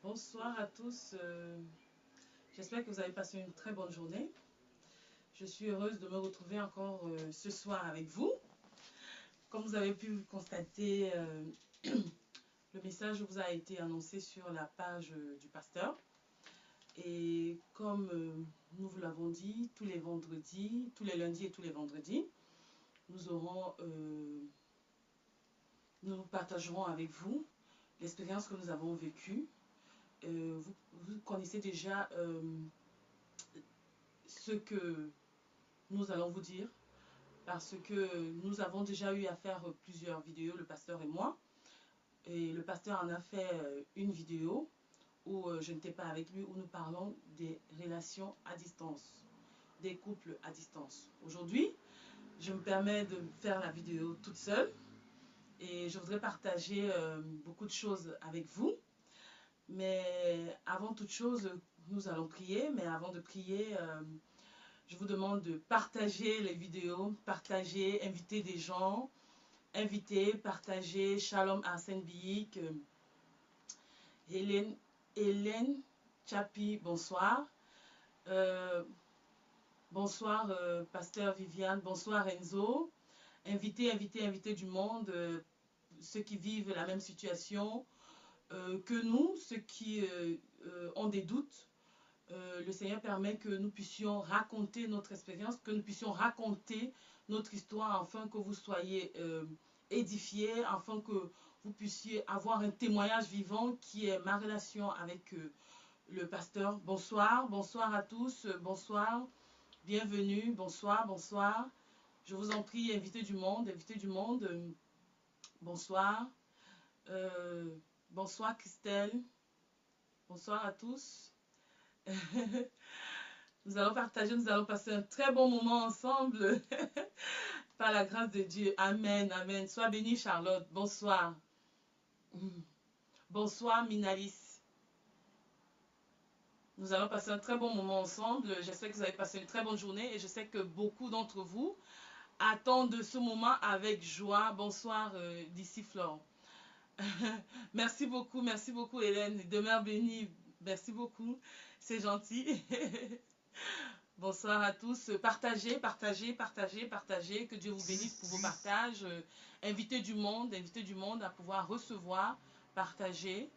Bonsoir à tous, j'espère que vous avez passé une très bonne journée. Je suis heureuse de me retrouver encore ce soir avec vous. Comme vous avez pu le constater, le message vous a été annoncé sur la page du pasteur. Et comme nous vous l'avons dit, tous les vendredis, tous les lundis et tous les vendredis, nous partagerons avec vous l'expérience que nous avons vécue. Vous connaissez déjà ce que nous allons vous dire parce que nous avons déjà eu à faire plusieurs vidéos, le pasteur et moi. Et le pasteur en a fait une vidéo où je n'étais pas avec lui, où nous parlons des relations à distance, des couples à distance. Aujourd'hui, je me permets de faire la vidéo toute seule et je voudrais partager beaucoup de choses avec vous. Mais avant toute chose, nous allons prier. Mais avant de prier, je vous demande de partager les vidéos, partager, inviter des gens, inviter, partager. Shalom Arsène Biik, Hélène Chapi, bonsoir. Bonsoir Pasteur Viviane, bonsoir Enzo. Inviter du monde, ceux qui vivent la même situation que nous, ceux qui ont des doutes. Le Seigneur permet que nous puissions raconter notre expérience, que nous puissions raconter notre histoire afin que vous soyez édifiés, afin que vous puissiez avoir un témoignage vivant qui est ma relation avec le pasteur. Bonsoir, bonsoir à tous, bonsoir, bienvenue, bonsoir, bonsoir. Je vous en prie, invitez du monde, bonsoir. Bonsoir Christelle, bonsoir à tous. Nous allons partager, nous allons passer un très bon moment ensemble. Par la grâce de Dieu. Amen, amen. Sois bénie Charlotte. Bonsoir. Bonsoir Minalis. Nous allons passer un très bon moment ensemble. J'espère que vous avez passé une très bonne journée et je sais que beaucoup d'entre vous attendent ce moment avec joie. Bonsoir d'ici Flore. Merci beaucoup Hélène. Demeure bénie. Merci beaucoup. C'est gentil. Bonsoir à tous. Partagez. Que Dieu vous bénisse pour vos partages. Invitez du monde à pouvoir recevoir. Partagez.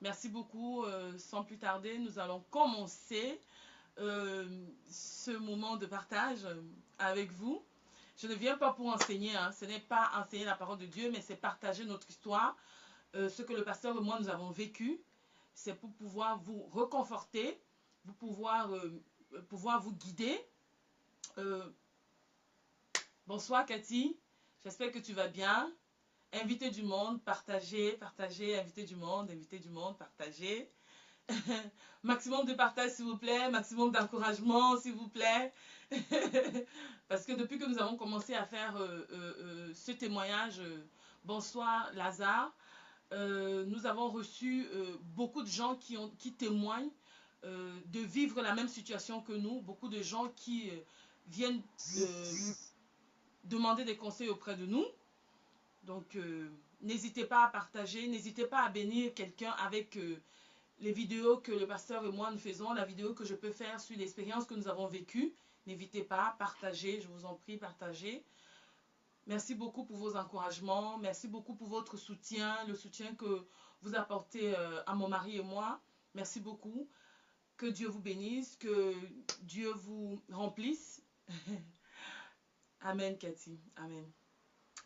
Merci beaucoup. Sans plus tarder, nous allons commencer ce moment de partage avec vous. Je ne viens pas pour enseigner. Ce n'est pas enseigner la parole de Dieu, mais c'est partager notre histoire. Ce que le pasteur et moi, nous avons vécu. C'est pour pouvoir vous reconforter, pour pouvoir vous guider. Bonsoir Cathy, j'espère que tu vas bien. Invitez du monde, partagez, invitez du monde, partagez. Maximum de partage s'il vous plaît, maximum d'encouragement s'il vous plaît. Parce que depuis que nous avons commencé à faire ce témoignage, bonsoir Lazare, nous avons reçu beaucoup de gens qui témoignent de vivre la même situation que nous. Beaucoup de gens qui viennent demander des conseils auprès de nous. Donc, n'hésitez pas à partager, n'hésitez pas à bénir quelqu'un avec les vidéos que le pasteur et moi nous faisons, la vidéo que je peux faire sur l'expérience que nous avons vécue. N'hésitez pas à partager, je vous en prie, partagez. Merci beaucoup pour vos encouragements. Merci beaucoup pour votre soutien, le soutien que vous apportez à mon mari et moi. Merci beaucoup. Que Dieu vous bénisse, que Dieu vous remplisse. Amen, Cathy. Amen.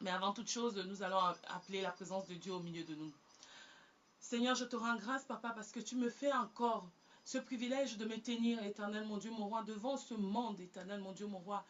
Mais avant toute chose, nous allons appeler la présence de Dieu au milieu de nous. Seigneur, je te rends grâce, Papa, parce que tu me fais encore ce privilège de me tenir, éternel mon Dieu, mon roi, devant ce monde, éternel mon Dieu, mon roi,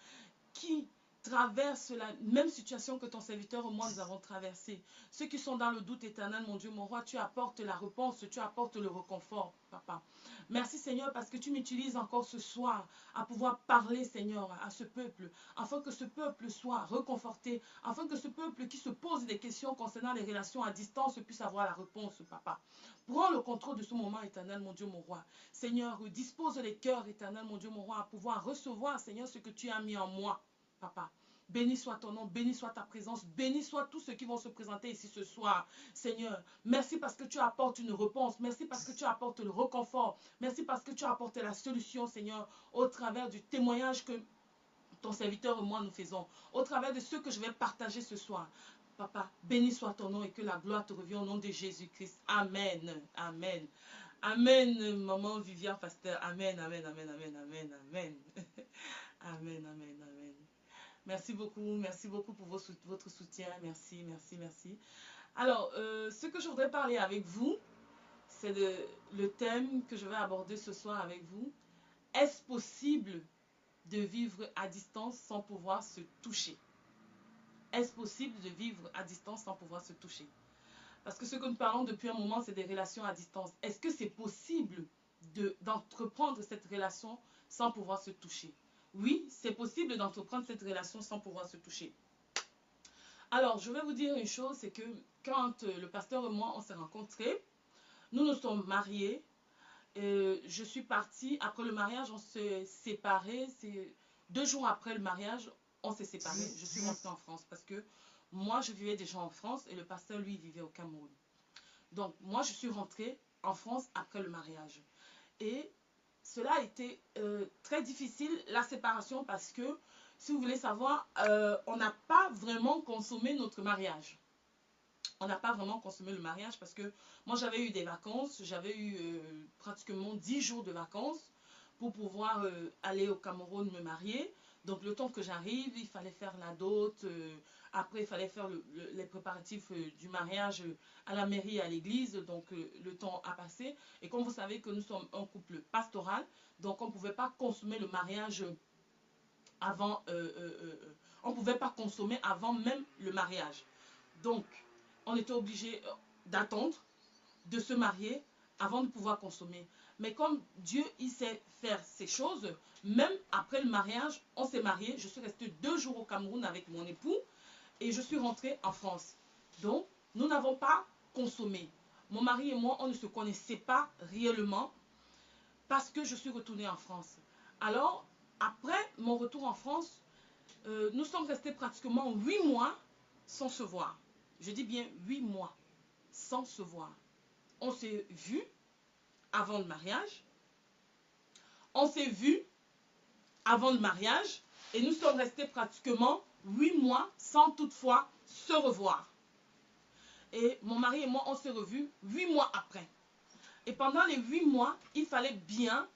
qui traverse la même situation que ton serviteur et moi nous avons traversé. Ceux qui sont dans le doute, éternel, mon Dieu, mon roi, tu apportes la réponse, tu apportes le réconfort, Papa. Merci, Seigneur, parce que tu m'utilises encore ce soir à pouvoir parler, Seigneur, à ce peuple, afin que ce peuple soit réconforté, afin que ce peuple qui se pose des questions concernant les relations à distance puisse avoir la réponse, Papa. Prends le contrôle de ce moment, éternel, mon Dieu, mon roi. Seigneur, dispose les cœurs, éternel, mon Dieu, mon roi, à pouvoir recevoir, Seigneur, ce que tu as mis en moi. Papa, Béni soit ton nom, béni soit ta présence, béni soit tous ceux qui vont se présenter ici ce soir. Seigneur, merci parce que tu apportes une réponse, merci parce que tu apportes le réconfort, merci parce que tu as apporté la solution, Seigneur, au travers du témoignage que ton serviteur et moi nous faisons, au travers de ce que je vais partager ce soir. Papa, béni soit ton nom et que la gloire te revienne au nom de Jésus-Christ. Amen. Amen. Amen, maman Viviane Pasteur. Amen, amen, amen, amen, amen, amen. Amen, amen, amen. Merci beaucoup pour votre soutien. Merci, merci, merci. Alors, ce que je voudrais parler avec vous, c'est le thème que je vais aborder ce soir avec vous. Est-ce possible de vivre à distance sans pouvoir se toucher? Est-ce possible de vivre à distance sans pouvoir se toucher? Parce que ce que nous parlons depuis un moment, c'est des relations à distance. Est-ce que c'est possible d'entreprendre cette relation sans pouvoir se toucher? Oui, c'est possible d'entreprendre cette relation sans pouvoir se toucher. Alors, je vais vous dire une chose, c'est que quand le pasteur et moi, on s'est rencontrés, nous nous sommes mariés. Je suis partie, après le mariage, on s'est séparés. 2 jours après le mariage, on s'est séparés. Je suis rentrée en France parce que moi, je vivais déjà en France et le pasteur, lui, vivait au Cameroun. Donc, moi, je suis rentrée en France après le mariage. Et cela a été très difficile, la séparation, parce que, si vous voulez savoir, on n'a pas vraiment consommé notre mariage. On n'a pas vraiment consommé le mariage parce que moi, j'avais eu des vacances. J'avais eu pratiquement 10 jours de vacances pour pouvoir aller au Cameroun me marier. Donc, le temps que j'arrive, il fallait faire la dot. Après, il fallait faire les préparatifs du mariage à la mairie et à l'église. Donc, le temps a passé. Et comme vous savez que nous sommes un couple pastoral, donc on ne pouvait pas consommer le mariage avant. On ne pouvait pas consommer avant même le mariage. Donc, on était obligé d'attendre, de se marier avant de pouvoir consommer. Mais comme Dieu, il sait faire ces choses, même après le mariage, on s'est marié. Je suis restée 2 jours au Cameroun avec mon époux et je suis rentrée en France. Donc, nous n'avons pas consommé. Mon mari et moi, on ne se connaissait pas réellement parce que je suis retournée en France. Alors, après mon retour en France, nous sommes restés pratiquement 8 mois sans se voir. Je dis bien 8 mois sans se voir. On s'est vu avant le mariage. On s'est vu avant le mariage. Et nous sommes restés pratiquement 8 mois sans toutefois se revoir. Et mon mari et moi, on s'est revus 8 mois après. Et pendant les 8 mois, il fallait bien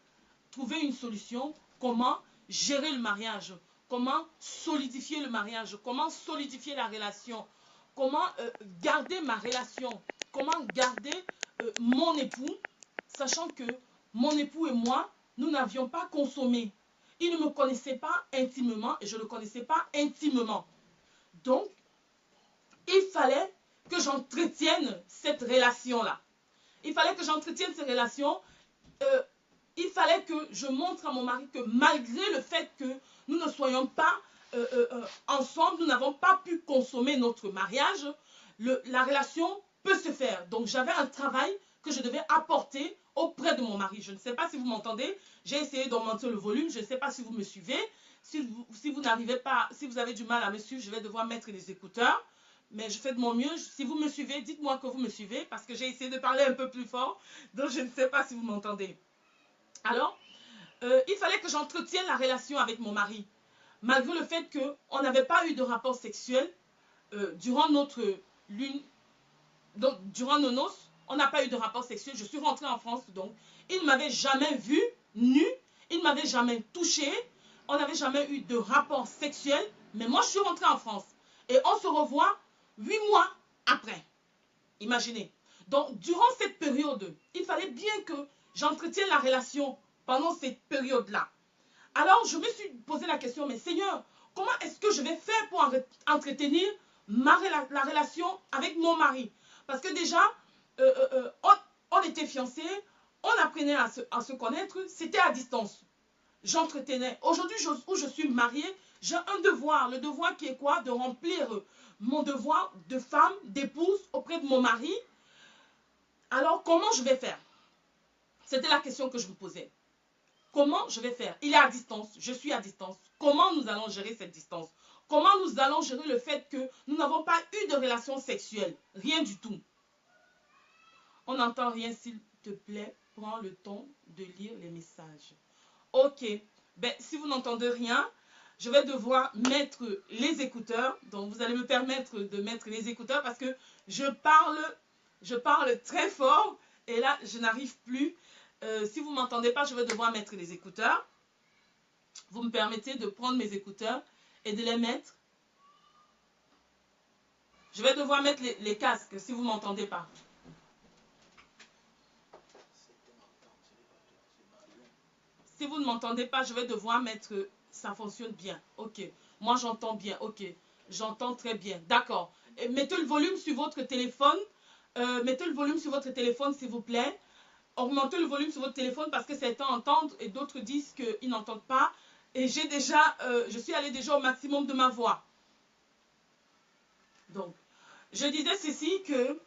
trouver une solution. Comment gérer le mariage? Comment solidifier le mariage? Comment solidifier la relation? Comment garder ma relation? Comment garder mon époux, sachant que mon époux et moi, nous n'avions pas consommé. Il ne me connaissait pas intimement et je ne le connaissais pas intimement. Donc, il fallait que j'entretienne cette relation-là. Il fallait que j'entretienne cette relation. Il fallait que je montre à mon mari que malgré le fait que nous ne soyons pas ensemble, nous n'avons pas pu consommer notre mariage, la relation peut se faire. Donc j'avais un travail que je devais apporter auprès de mon mari. Je ne sais pas si vous m'entendez. J'ai essayé d'augmenter le volume. Je ne sais pas si vous me suivez. Si vous n'arrivez pas, si vous avez du mal à me suivre, je vais devoir mettre les écouteurs. Mais je fais de mon mieux. Si vous me suivez, dites-moi que vous me suivez parce que j'ai essayé de parler un peu plus fort. Donc je ne sais pas si vous m'entendez. Alors, il fallait que j'entretienne la relation avec mon mari. Malgré le fait qu'on n'avait pas eu de rapport sexuel durant notre lune, donc durant nos noces, on n'a pas eu de rapport sexuel. Je suis rentrée en France, donc il ne m'avait jamais vue nue, il ne m'avait jamais touchée, on n'avait jamais eu de rapport sexuel, mais moi je suis rentrée en France. Et on se revoit 8 mois après. Imaginez. Donc, durant cette période, il fallait bien que j'entretienne la relation pendant cette période-là. Alors, je me suis posé la question, mais Seigneur, comment est-ce que je vais faire pour entretenir la relation avec mon mari? Parce que déjà, on était fiancés, on apprenait à se connaître, c'était à distance. J'entretenais. Aujourd'hui, où je suis mariée, j'ai un devoir. Le devoir qui est quoi? De remplir mon devoir de femme, d'épouse auprès de mon mari. Alors, comment je vais faire? C'était la question que je me posais. Comment je vais faire? Il est à distance, je suis à distance. Comment nous allons gérer cette distance? comment nous allons gérer le fait que nous n'avons pas eu de relation sexuelle? Rien du tout. On n'entend rien, s'il te plaît, prends le temps de lire les messages. Ok, ben, si vous n'entendez rien, je vais devoir mettre les écouteurs. Donc, vous allez me permettre de mettre les écouteurs parce que je parle très fort et là, je n'arrive plus. Si vous ne m'entendez pas, je vais devoir mettre les écouteurs. Vous me permettez de prendre mes écouteurs et de les mettre. Je vais devoir mettre les casques si vous ne m'entendez pas. Si vous ne m'entendez pas, je vais devoir mettre... Ça fonctionne bien. Ok. Moi, j'entends bien. Ok. J'entends très bien. D'accord. Mettez le volume sur votre téléphone. Mettez le volume sur votre téléphone, s'il vous plaît. Augmentez le volume sur votre téléphone parce que certains entendent et d'autres disent qu'ils n'entendent pas. Et j'ai déjà... je suis allée déjà au maximum de ma voix. Donc, je disais ceci que...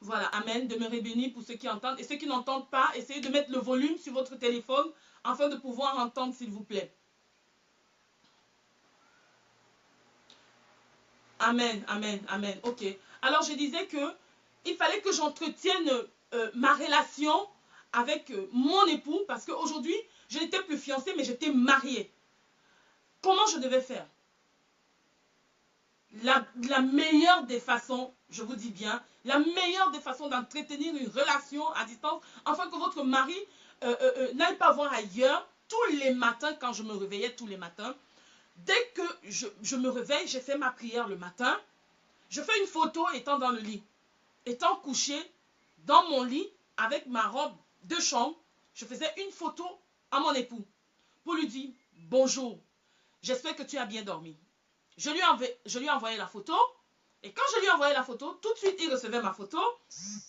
Voilà, amen, demeurez bénis pour ceux qui entendent. Et ceux qui n'entendent pas, essayez de mettre le volume sur votre téléphone afin de pouvoir entendre, s'il vous plaît. Amen, amen, amen. Ok. Alors, je disais que il fallait que j'entretienne ma relation avec mon époux parce qu'aujourd'hui, je n'étais plus fiancée, mais j'étais mariée. Comment je devais faire? La meilleure des façons, je vous dis bien, la meilleure des façons d'entretenir une relation à distance, afin que votre mari n'aille pas voir ailleurs tous les matins, quand je me réveillais tous les matins. Dès que je me réveille, j'ai fait ma prière le matin, je fais une photo étant dans le lit, étant couché dans mon lit avec ma robe de chambre, je faisais une photo à mon époux pour lui dire bonjour, j'espère que tu as bien dormi. Je lui ai envoyé la photo. Et quand je lui ai envoyé la photo, tout de suite, il recevait ma photo.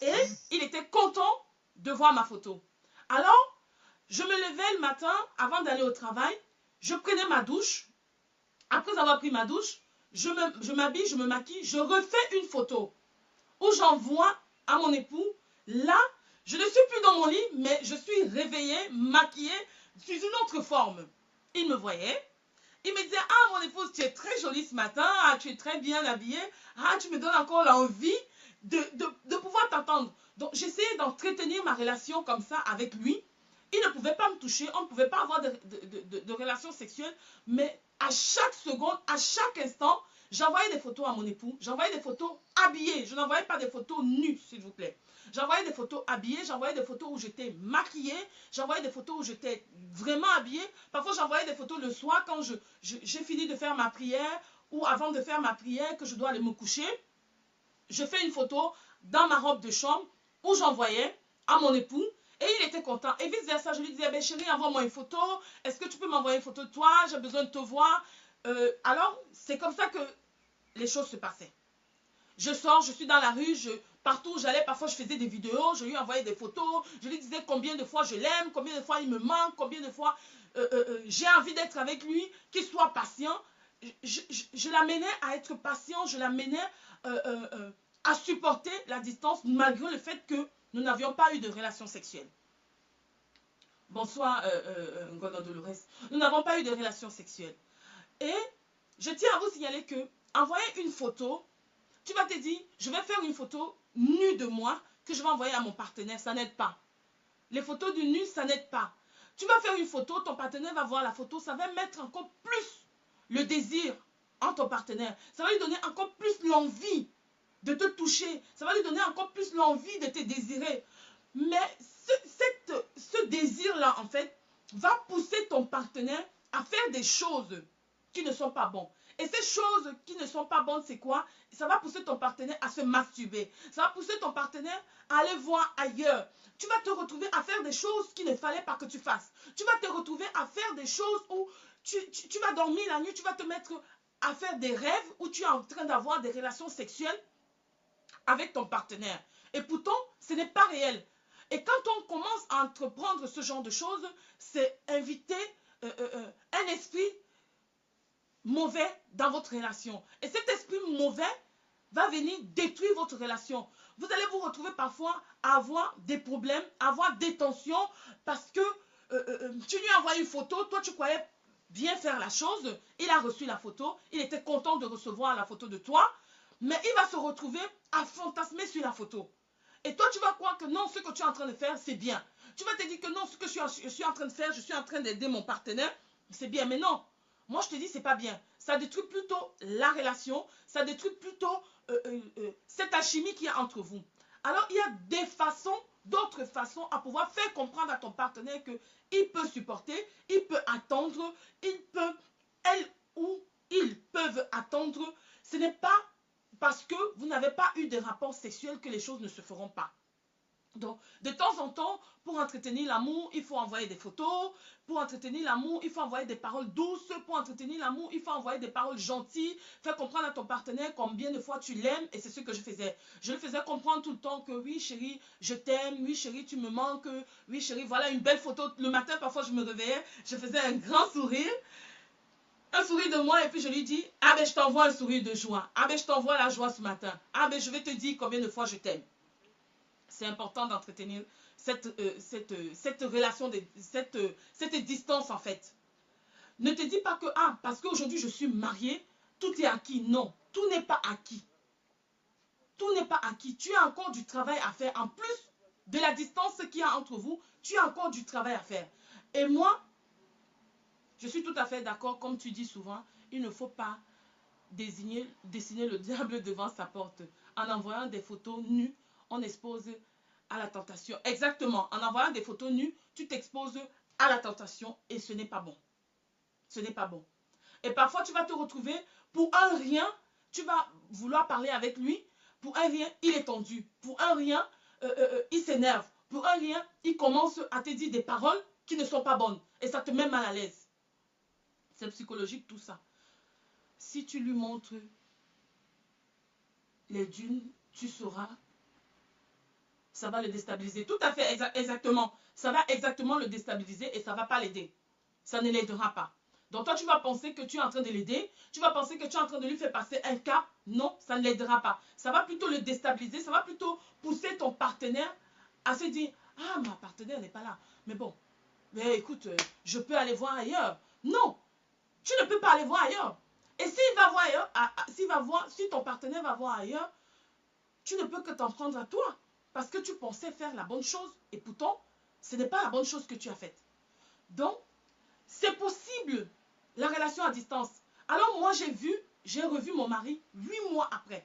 Et il était content de voir ma photo. Alors, je me levais le matin avant d'aller au travail. Je prenais ma douche. Après avoir pris ma douche, je m'habille, je me maquille. Je refais une photo où j'envoie à mon époux. Là, je ne suis plus dans mon lit, mais je suis réveillée, maquillée, sous une autre forme. Il me voyait. Il me disait, ah mon épouse, tu es très jolie ce matin, ah, tu es très bien habillée, ah tu me donnes encore l'envie de pouvoir t'entendre. Donc j'essayais d'entretenir ma relation comme ça avec lui. Il ne pouvait pas me toucher, on ne pouvait pas avoir de relations sexuelles, mais à chaque seconde, à chaque instant, j'envoyais des photos à mon époux, j'envoyais des photos habillées, je n'envoyais pas des photos nues, s'il vous plaît. J'envoyais des photos habillées, j'envoyais des photos où j'étais maquillée, j'envoyais des photos où j'étais vraiment habillée. Parfois, j'envoyais des photos le soir quand j'ai fini de faire ma prière ou avant de faire ma prière que je dois aller me coucher. Je fais une photo dans ma robe de chambre où j'envoyais à mon époux et il était content. Et vice versa, je lui disais, ben chérie, envoie-moi une photo. Est-ce que tu peux m'envoyer une photo de toi? J'ai besoin de te voir. Alors, c'est comme ça que les choses se passaient. Je sors, je suis dans la rue, partout où j'allais, parfois je faisais des vidéos, je lui envoyais des photos, je lui disais combien de fois je l'aime, combien de fois il me manque, combien de fois j'ai envie d'être avec lui, qu'il soit patient. Je l'amenais à être patient, je l'amenais à supporter la distance malgré le fait que nous n'avions pas eu de relation sexuelle. Bonsoir, Ngono Dolores. Nous n'avons pas eu de relation sexuelle. Et je tiens à vous signaler que envoyer une photo, tu vas te dire, je vais faire une photo nue de moi que je vais envoyer à mon partenaire, ça n'aide pas. Les photos du nu, ça n'aide pas. Tu vas faire une photo, ton partenaire va voir la photo, ça va mettre encore plus le désir en ton partenaire. Ça va lui donner encore plus l'envie de te toucher. Ça va lui donner encore plus l'envie de te désirer. Mais ce désir-là, en fait, va pousser ton partenaire à faire des choses qui ne sont pas bonnes. Et ces choses qui ne sont pas bonnes, c'est quoi? Ça va pousser ton partenaire à se masturber. Ça va pousser ton partenaire à aller voir ailleurs. Tu vas te retrouver à faire des choses qu'il ne fallait pas que tu fasses. Tu vas te retrouver à faire des choses où tu vas dormir la nuit, tu vas te mettre à faire des rêves où tu es en train d'avoir des relations sexuelles avec ton partenaire. Et pourtant, ce n'est pas réel. Et quand on commence à entreprendre ce genre de choses, c'est inviter un esprit mauvais dans votre relation. Et cet esprit mauvais va venir détruire votre relation. Vous allez vous retrouver parfois à avoir des problèmes, à avoir des tensions parce que tu lui envoies une photo, toi tu croyais bien faire la chose, il a reçu la photo, il était content de recevoir la photo de toi, mais il va se retrouver à fantasmer sur la photo. Et toi, tu vas croire que non, ce que tu es en train de faire, c'est bien. Tu vas te dire que non, ce que je suis en train de faire, je suis en train d'aider mon partenaire, c'est bien. Mais non, moi je te dis, c'est pas bien. Ça détruit plutôt la relation, ça détruit plutôt cette alchimie qu'il y a entre vous. Alors, il y a des façons, d'autres façons à pouvoir faire comprendre à ton partenaire qu'il peut supporter, il peut attendre, il peut, elle ou ils peuvent attendre. Ce n'est pas parce que vous n'avez pas eu de rapports sexuels que les choses ne se feront pas. Donc, de temps en temps, pour entretenir l'amour, il faut envoyer des photos. Pour entretenir l'amour, il faut envoyer des paroles douces. Pour entretenir l'amour, il faut envoyer des paroles gentilles. Faire comprendre à ton partenaire combien de fois tu l'aimes. Et c'est ce que je faisais. Je le faisais comprendre tout le temps que oui, chérie, je t'aime. Oui, chérie, tu me manques. Oui, chérie, voilà une belle photo. Le matin, parfois, je me réveillais. Je faisais un grand sourire. Un sourire de moi et puis je lui dis, ah ben je t'envoie un sourire de joie. Ah ben je t'envoie la joie ce matin. Ah ben je vais te dire combien de fois je t'aime. C'est important d'entretenir cette relation, cette distance en fait. Ne te dis pas que, ah, parce qu'aujourd'hui je suis mariée, tout est acquis. Non, tout n'est pas acquis. Tout n'est pas acquis. Tu as encore du travail à faire. En plus de la distance qu'il y a entre vous, tu as encore du travail à faire. Et moi, je suis tout à fait d'accord, comme tu dis souvent, il ne faut pas dessiner le diable devant sa porte. En envoyant des photos nues, on expose à la tentation. Exactement, en envoyant des photos nues, tu t'exposes à la tentation et ce n'est pas bon. Ce n'est pas bon. Et parfois, tu vas te retrouver, pour un rien, tu vas vouloir parler avec lui, pour un rien, il est tendu. Pour un rien, il s'énerve. Pour un rien, il commence à te dire des paroles qui ne sont pas bonnes. Et ça te met mal à l'aise. C'est psychologique tout ça. Si tu lui montres les dunes, tu sauras, ça va le déstabiliser. Tout à fait, exactement. Ça va exactement le déstabiliser et ça ne va pas l'aider. Ça ne l'aidera pas. Donc toi, tu vas penser que tu es en train de l'aider. Tu vas penser que tu es en train de lui faire passer un cap. Non, ça ne l'aidera pas. Ça va plutôt le déstabiliser. Ça va plutôt pousser ton partenaire à se dire, ah, ma partenaire n'est pas là. Mais bon, mais écoute, je peux aller voir ailleurs. Non, tu ne peux pas aller voir ailleurs. Et s'il va voir ailleurs, si ton partenaire va voir ailleurs, tu ne peux que t'en prendre à toi. Parce que tu pensais faire la bonne chose. Et pourtant, ce n'est pas la bonne chose que tu as faite. Donc, c'est possible, la relation à distance. Alors moi, j'ai revu mon mari 8 mois après.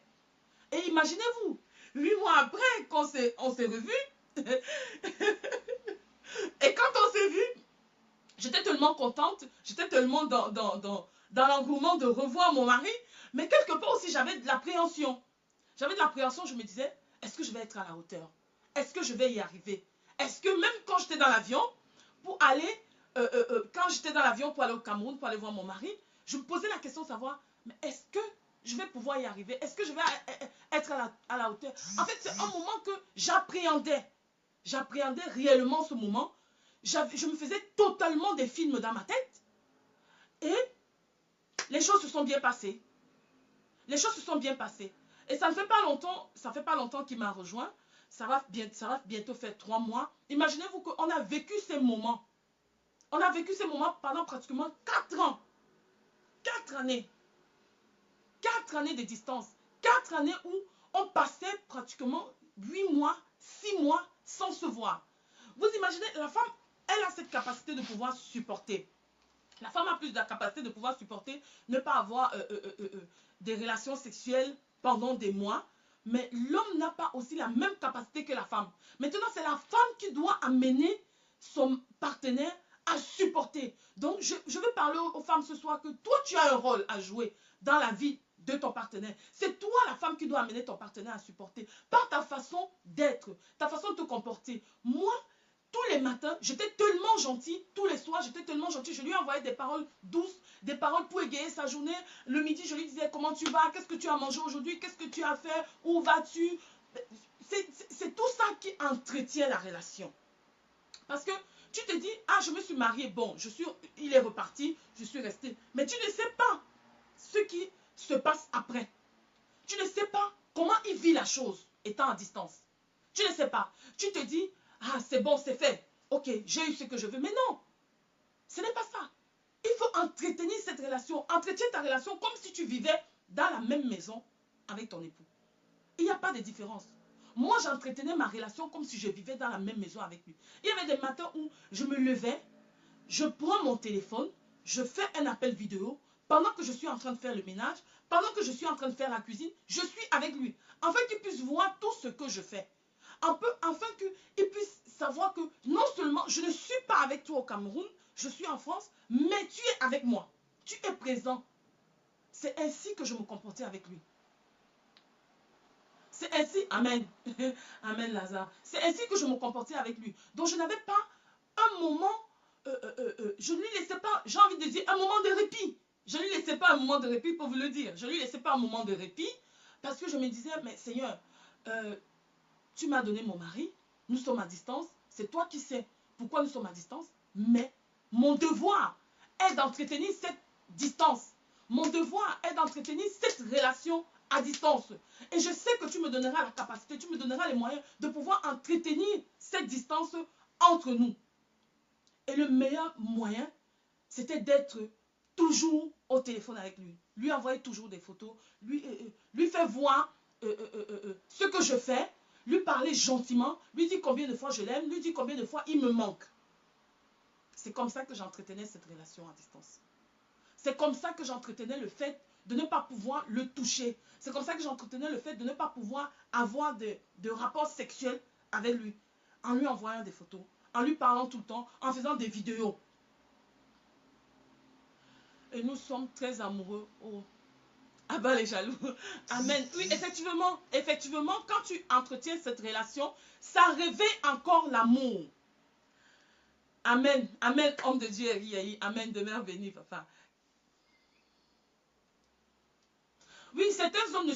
Et imaginez-vous, 8 mois après qu'on s'est revus, et quand on s'est vu, j'étais tellement contente, j'étais tellement dans l'engouement de revoir mon mari, mais quelque part aussi, j'avais de l'appréhension. J'avais de l'appréhension, je me disais, est-ce que je vais être à la hauteur? Est-ce que je vais y arriver? Est-ce que même quand j'étais dans l'avion, pour aller, quand j'étais dans l'avion pour aller au Cameroun, pour aller voir mon mari, je me posais la question de savoir, mais est-ce que je vais pouvoir y arriver? Est-ce que je vais être à la hauteur? En fait, c'est un moment que j'appréhendais. J'appréhendais réellement ce moment. Je me faisais totalement des films dans ma tête. Et les choses se sont bien passées. Les choses se sont bien passées. Et ça ne fait pas longtemps qu'il m'a rejoint. Ça va bientôt faire 3 mois. Imaginez-vous qu'on a vécu ces moments. On a vécu ces moments pendant pratiquement 4 ans. 4 années. 4 années de distance. 4 années où on passait pratiquement 8 mois, 6 mois sans se voir. Vous imaginez, la femme, elle a cette capacité de pouvoir supporter. La femme a plus de la capacité de pouvoir supporter, ne pas avoir des relations sexuelles pendant des mois. Mais l'homme n'a pas aussi la même capacité que la femme. Maintenant, c'est la femme qui doit amener son partenaire à supporter. Donc, je veux parler aux femmes ce soir que toi, tu as un rôle à jouer dans la vie de ton partenaire. C'est toi, la femme, qui doit amener ton partenaire à supporter par ta façon d'être, ta façon de te comporter. Moi, tous les matins, j'étais tellement gentille. Tous les soirs, j'étais tellement gentille. Je lui envoyais des paroles douces, des paroles pour égayer sa journée. Le midi, je lui disais comment tu vas, qu'est-ce que tu as mangé aujourd'hui, qu'est-ce que tu as fait, où vas-tu. C'est tout ça qui entretient la relation. Parce que tu te dis, ah, je me suis mariée, bon, il est reparti, je suis restée. Mais tu ne sais pas ce qui se passe après. Tu ne sais pas comment il vit la chose étant à distance. Tu ne sais pas. Tu te dis, ah, c'est bon, c'est fait. Ok, j'ai eu ce que je veux. Mais non, ce n'est pas ça. Il faut entretenir cette relation. Entretiens ta relation comme si tu vivais dans la même maison avec ton époux. Il n'y a pas de différence. Moi, j'entretenais ma relation comme si je vivais dans la même maison avec lui. Il y avait des matins où je me levais, je prends mon téléphone, je fais un appel vidéo, pendant que je suis en train de faire le ménage, pendant que je suis en train de faire la cuisine, je suis avec lui. Afin qu'il puisse voir tout ce que je fais. Afin qu'il puisse savoir que non seulement je ne suis pas avec toi au Cameroun, je suis en France, mais tu es avec moi. Tu es présent. C'est ainsi que je me comportais avec lui. C'est ainsi, Amen, Amen Lazare, c'est ainsi que je me comportais avec lui. Donc je n'avais pas un moment, je ne lui laissais pas, j'ai envie de dire, un moment de répit. Je ne lui laissais pas un moment de répit pour vous le dire. Je ne lui laissais pas un moment de répit parce que je me disais, mais Seigneur, tu m'as donné mon mari, nous sommes à distance, c'est toi qui sais pourquoi nous sommes à distance, mais mon devoir est d'entretenir cette distance. Mon devoir est d'entretenir cette relation à distance. Et je sais que tu me donneras la capacité, tu me donneras les moyens de pouvoir entretenir cette distance entre nous. Et le meilleur moyen, c'était d'être toujours au téléphone avec lui. Lui envoyer toujours des photos, lui faire voir ce que je fais, lui parler gentiment, lui dire combien de fois je l'aime, lui dire combien de fois il me manque. C'est comme ça que j'entretenais cette relation à distance. C'est comme ça que j'entretenais le fait de ne pas pouvoir le toucher. C'est comme ça que j'entretenais le fait de ne pas pouvoir avoir de rapports sexuels avec lui. En lui envoyant des photos, en lui parlant tout le temps, en faisant des vidéos. Et nous sommes très amoureux. Oh. Ah ben les jaloux. Amen. Oui, effectivement, quand tu entretiens cette relation, ça réveille encore l'amour. Amen. Amen, homme de Dieu. Amen, demeure béni, papa. Oui, certains hommes ne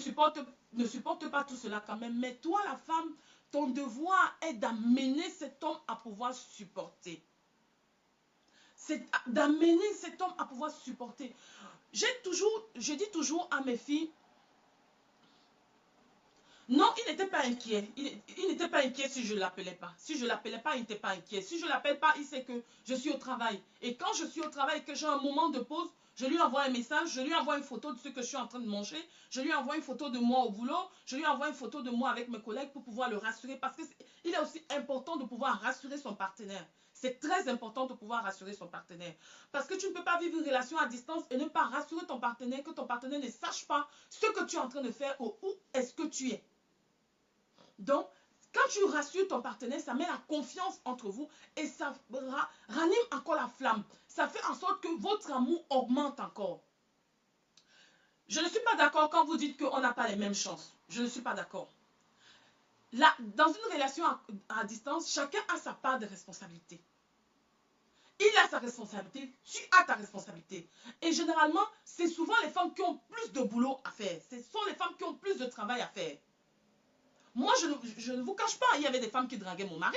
supportent pas tout cela quand même. Mais toi, la femme, ton devoir est d'amener cet homme à pouvoir supporter. C'est d'amener cet homme à pouvoir supporter. Je dis toujours à mes filles, non, il n'était pas inquiet. Il n'était pas inquiet si je ne l'appelais pas. Si je ne l'appelais pas, il n'était pas inquiet. Si je ne l'appelle pas, il sait que je suis au travail. Et quand je suis au travail et que j'ai un moment de pause, je lui envoie un message, je lui envoie une photo de ce que je suis en train de manger, je lui envoie une photo de moi au boulot, je lui envoie une photo de moi avec mes collègues pour pouvoir le rassurer. Parce qu'il est aussi important de pouvoir rassurer son partenaire. C'est très important de pouvoir rassurer son partenaire. Parce que tu ne peux pas vivre une relation à distance et ne pas rassurer ton partenaire, que ton partenaire ne sache pas ce que tu es en train de faire ou où est-ce que tu es. Donc, quand tu rassures ton partenaire, ça met la confiance entre vous et ça ranime encore la flamme. Ça fait en sorte que votre amour augmente encore. Je ne suis pas d'accord quand vous dites qu'on n'a pas les mêmes chances. Je ne suis pas d'accord. Dans une relation à distance, chacun a sa part de responsabilité. Il a sa responsabilité, tu as ta responsabilité. Et généralement, c'est souvent les femmes qui ont plus de boulot à faire. Ce sont les femmes qui ont plus de travail à faire. Moi, je ne vous cache pas, il y avait des femmes qui draguaient mon mari.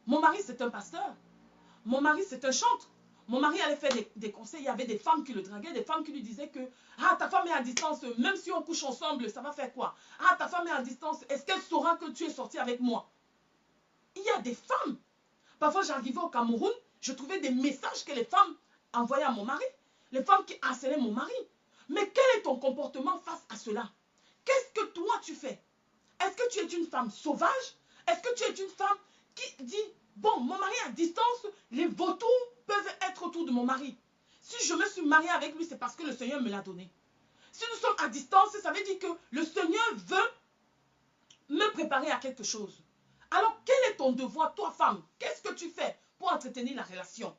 Mon mari, c'est un pasteur. Mon mari, c'est un chantre. Mon mari allait faire des conseils. Il y avait des femmes qui le draguaient, des femmes qui lui disaient que « Ah, ta femme est à distance, même si on couche ensemble, ça va faire quoi? Ah, ta femme est à distance, est-ce qu'elle saura que tu es sorti avec moi ?» Il y a des femmes. Parfois, j'arrivais au Cameroun, je trouvais des messages que les femmes envoyaient à mon mari. Les femmes qui harcelaient mon mari. Mais quel est ton comportement face à cela? Qu'est-ce que toi tu fais? Est-ce que tu es une femme sauvage? Est-ce que tu es une femme qui dit, bon, mon mari est à distance, les vautours peuvent être autour de mon mari. Si je me suis mariée avec lui, c'est parce que le Seigneur me l'a donné. Si nous sommes à distance, ça veut dire que le Seigneur veut me préparer à quelque chose. Alors, quel est ton devoir, toi, femme? Qu'est-ce que tu fais pour entretenir la relation?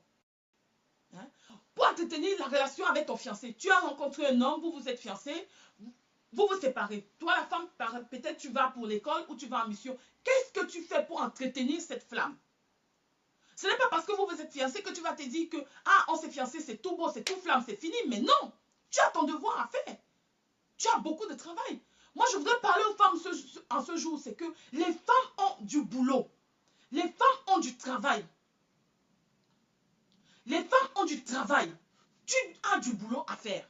Hein? Pour entretenir la relation avec ton fiancé. Tu as rencontré un homme, vous vous êtes fiancés, vous vous séparez. Toi, la femme, peut-être tu vas pour l'école ou tu vas en mission. Qu'est-ce que tu fais pour entretenir cette flamme? Ce n'est pas parce que vous vous êtes fiancés que tu vas te dire que ah, on s'est fiancés, c'est tout beau, c'est tout flamme, c'est fini. Mais non, tu as ton devoir à faire. Tu as beaucoup de travail. Moi, je voudrais parler aux femmes en ce jour, c'est que les femmes ont du boulot. Les femmes ont du travail. Les femmes ont du travail. Tu as du boulot à faire.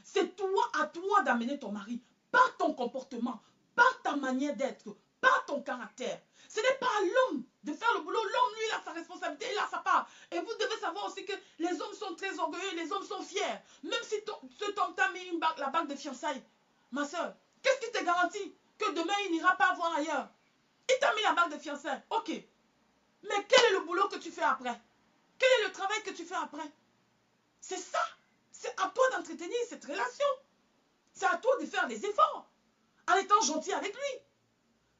C'est à toi d'amener ton mari par ton comportement, par ta manière d'être, pas ton caractère. Ce n'est pas à l'homme de faire le boulot. L'homme, lui, il a sa responsabilité, il a sa part. Et vous devez savoir aussi que les hommes sont très orgueilleux, les hommes sont fiers. Même si cet homme t'a mis la bague de fiançailles, ma soeur, qu'est-ce qui te garantit que demain, il n'ira pas voir ailleurs? Il t'a mis la bague de fiançailles, ok. Mais quel est le boulot que tu fais après? Quel est le travail que tu fais après? C'est ça. C'est à toi d'entretenir cette relation. C'est à toi de faire des efforts en étant gentil avec lui.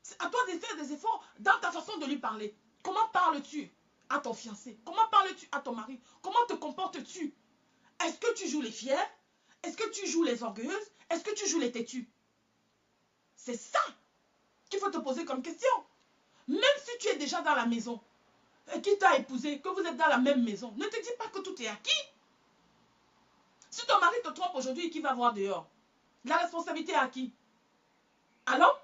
C'est à toi de faire des efforts dans ta façon de lui parler. Comment parles-tu à ton fiancé? Comment parles-tu à ton mari? Comment te comportes-tu? Est-ce que tu joues les fiers? Est-ce que tu joues les orgueilleuses? Est-ce que tu joues les têtus? C'est ça qu'il faut te poser comme question. Même si tu es déjà dans la maison, et qui t'a épousé, que vous êtes dans la même maison, ne te dis pas que tout est acquis. Si ton mari te trompe aujourd'hui et qu'il va voir dehors, la responsabilité est à qui? Alors,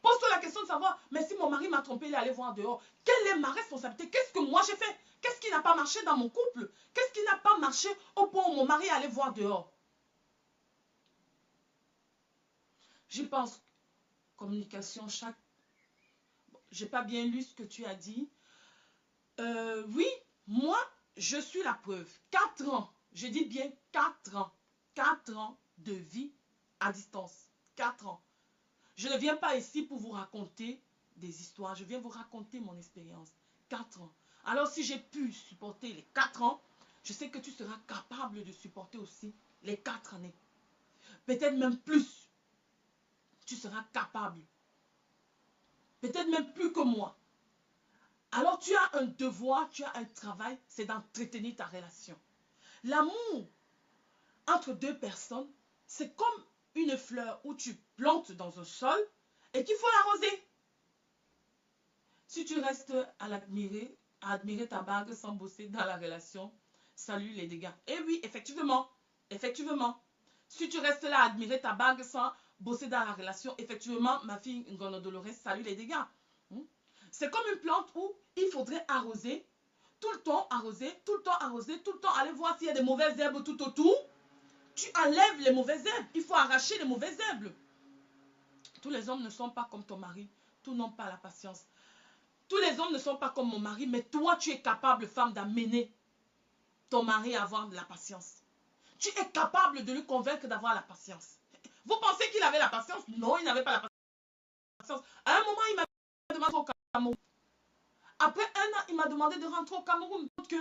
pose-toi la question de savoir, mais si mon mari m'a trompé, il est allé voir dehors, quelle est ma responsabilité? Qu'est-ce que moi j'ai fait? Qu'est-ce qui n'a pas marché dans mon couple? Qu'est-ce qui n'a pas marché au point où mon mari est allé voir dehors? Je pense, communication, chaque... J'ai pas bien lu ce que tu as dit. Oui, moi, je suis la preuve. 4 ans, je dis bien 4 ans. 4 ans de vie à distance. 4 ans. Je ne viens pas ici pour vous raconter des histoires. Je viens vous raconter mon expérience. 4 ans. Alors si j'ai pu supporter les 4 ans, je sais que tu seras capable de supporter aussi les 4 années. Peut-être même plus. Tu seras capable. Peut-être même plus que moi. Alors tu as un devoir, tu as un travail, c'est d'entretenir ta relation. L'amour entre deux personnes, c'est comme une fleur où tu plantes dans un sol et qu'il faut l'arroser. Si tu restes à l'admirer, à admirer ta bague sans bosser dans la relation, salut les dégâts. Et oui, effectivement, effectivement. Si tu restes là à admirer ta bague sans bosser dans la relation, effectivement, ma fille Ngono Dolores, salut les dégâts. C'est comme une plante où il faudrait arroser, tout le temps arroser, tout le temps arroser, tout le temps aller voir s'il y a des mauvaises herbes tout autour. Tu enlèves les mauvaises herbes, il faut arracher les mauvaises herbes. Tous les hommes ne sont pas comme ton mari, tous n'ont pas la patience. Tous les hommes ne sont pas comme mon mari, mais toi tu es capable, femme, d'amener ton mari à avoir de la patience. Tu es capable de lui convaincre d'avoir la patience. Vous pensez qu'il avait la patience? Non, il n'avait pas la patience. À un moment, il m'a demandé au Cameroun. Après 1 an, il m'a demandé de rentrer au Cameroun. Que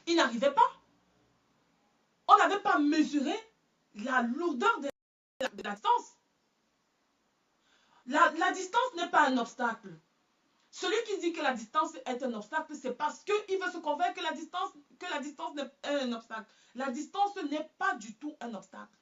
il n'arrivait pas. On n'avait pas mesuré la lourdeur de la distance. La distance n'est pas un obstacle. Celui qui dit que la distance est un obstacle, c'est parce qu'il veut se convaincre que la distance n'est pas un obstacle. La distance n'est pas du tout un obstacle.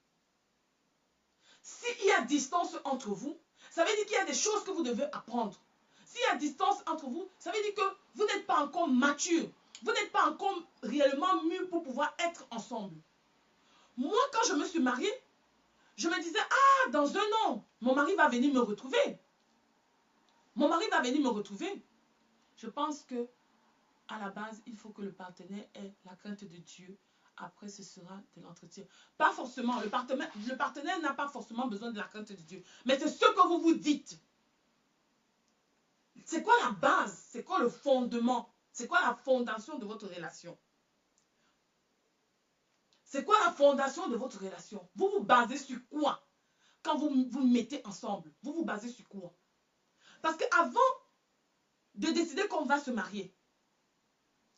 S'il y a distance entre vous, ça veut dire qu'il y a des choses que vous devez apprendre. S'il y a distance entre vous, ça veut dire que vous n'êtes pas encore mature. Vous n'êtes pas encore réellement mûr pour pouvoir être ensemble. Moi, quand je me suis mariée, je me disais, ah, dans 1 an, mon mari va venir me retrouver. Mon mari va venir me retrouver. Je pense que à la base, il faut que le partenaire ait la crainte de Dieu. Après, ce sera de l'entretien. Pas forcément. Le partenaire n'a pas forcément besoin de la crainte de Dieu. Mais c'est ce que vous vous dites. C'est quoi la base? C'est quoi le fondement? C'est quoi la fondation de votre relation? C'est quoi la fondation de votre relation? Vous vous basez sur quoi? Quand vous vous mettez ensemble, vous vous basez sur quoi? Parce qu'avant de décider qu'on va se marier,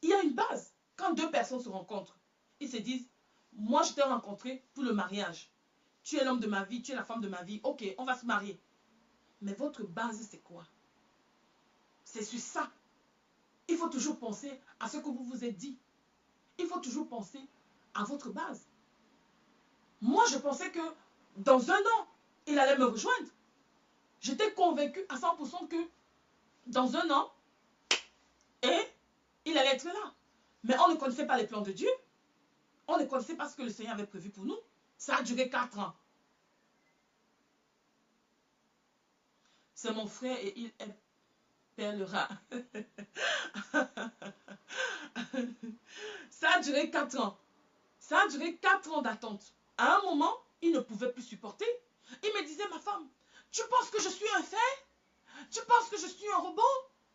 il y a une base. Quand 2 personnes se rencontrent, ils se disent, moi je t'ai rencontré pour le mariage. Tu es l'homme de ma vie, tu es la femme de ma vie. Ok, on va se marier. Mais votre base, c'est quoi? C'est sur ça. Il faut toujours penser à ce que vous vous êtes dit. Il faut toujours penser à votre base. Moi, je pensais que dans 1 an, il allait me rejoindre. J'étais convaincue à 100% que dans 1 an, et il allait être là. Mais on ne connaissait pas les plans de Dieu. On ne connaissait pas ce que le Seigneur avait prévu pour nous. Ça a duré 4 ans. C'est mon frère et il est père le rat. Ça a duré 4 ans. Ça a duré 4 ans d'attente. À un moment, il ne pouvait plus supporter. Il me disait, ma femme, tu penses que je suis un fer? que je suis un robot?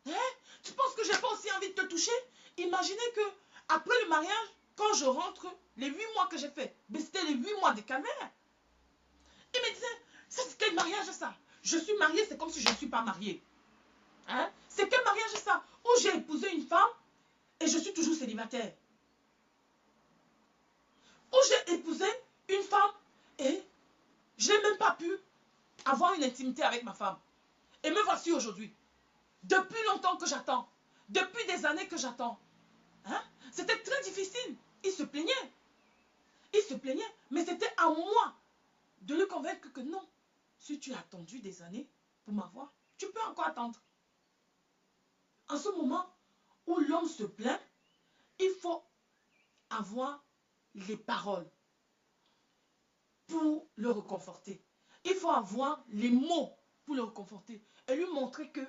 Hein? Tu penses que j'ai pas aussi envie de te toucher? Imaginez que après le mariage, quand je rentre, les 8 mois que j'ai fait, mais c'était les 8 mois de calvaire. Il me disait, ça c'est quel mariage ça? Je suis mariée, c'est comme si je ne suis pas mariée. Hein? C'est quel mariage ça? Où j'ai épousé une femme et je suis toujours célibataire. Où j'ai épousé une femme et je n'ai même pas pu avoir une intimité avec ma femme. Et me voici aujourd'hui. Depuis longtemps que j'attends. Depuis des années que j'attends. Hein? C'était très difficile. Il se plaignait. Il se plaignait. Mais c'était à moi de le convaincre que non. Si tu as attendu des années pour m'avoir, tu peux encore attendre. En ce moment où l'homme se plaint, il faut avoir les paroles pour le réconforter. Il faut avoir les mots pour le réconforter et lui montrer que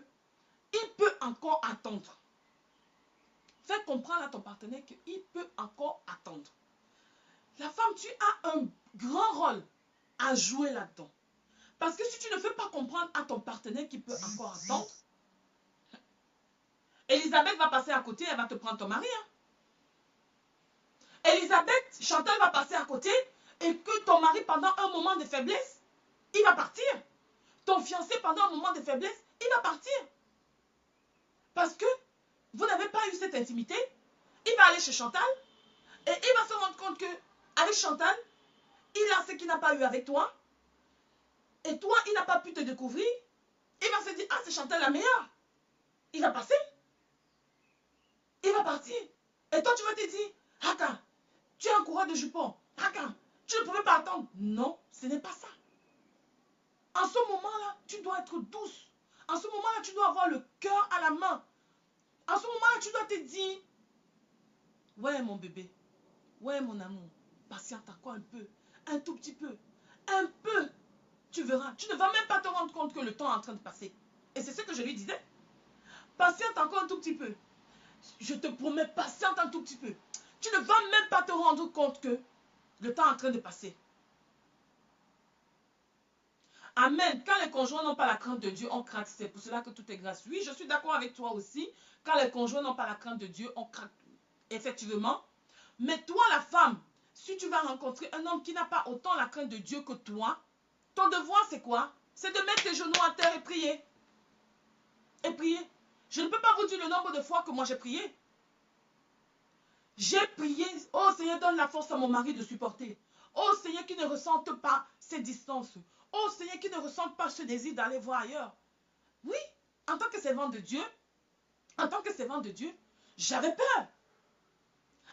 il peut encore attendre. Fais comprendre à ton partenaire qu'il peut encore attendre. La femme, tu as un grand rôle à jouer là-dedans. Parce que si tu ne fais pas comprendre à ton partenaire qu'il peut encore attendre, Elisabeth va passer à côté, elle va te prendre ton mari. Hein? Elisabeth, Chantal va passer à côté et que ton mari, pendant un moment de faiblesse, il va partir. Ton fiancé, pendant un moment de faiblesse, il va partir. Parce que vous n'avez pas eu cette intimité. Il va aller chez Chantal et il va se rendre compte que avec Chantal, il a ce qu'il n'a pas eu avec toi. Et toi, il n'a pas pu te découvrir. Il va se dire, ah, c'est Chantal la meilleure. Il va passer. Il va partir. Et toi, tu vas te dire, Haka, tu es un coureur de jupon. Haka, tu ne pouvais pas attendre. Non, ce n'est pas ça. En ce moment-là, tu dois être douce. En ce moment-là, tu dois avoir le cœur à la main. En ce moment-là, tu dois te dire, ouais, mon bébé. Ouais, mon amour. Patiente encore un peu. Un tout petit peu. Un peu. Tu verras. Tu ne vas même pas te rendre compte que le temps est en train de passer. Et c'est ce que je lui disais. Patiente encore un tout petit peu. Je te promets, patiente un tout petit peu. Tu ne vas même pas te rendre compte que le temps est en train de passer. Amen. Quand les conjoints n'ont pas la crainte de Dieu, on craque. C'est pour cela que tout est grâce. Oui, je suis d'accord avec toi aussi. Quand les conjoints n'ont pas la crainte de Dieu, on craque. Effectivement. Mais toi, la femme, si tu vas rencontrer un homme qui n'a pas autant la crainte de Dieu que toi, ton devoir, c'est quoi? C'est de mettre tes genoux à terre et prier. Et prier. Je ne peux pas vous dire le nombre de fois que moi j'ai prié. J'ai prié. Oh Seigneur, donne la force à mon mari de supporter. Oh Seigneur, qui ne ressente pas ces distances. Oh Seigneur, qui ne ressente pas ce désir d'aller voir ailleurs. Oui, en tant que servante de Dieu, j'avais peur.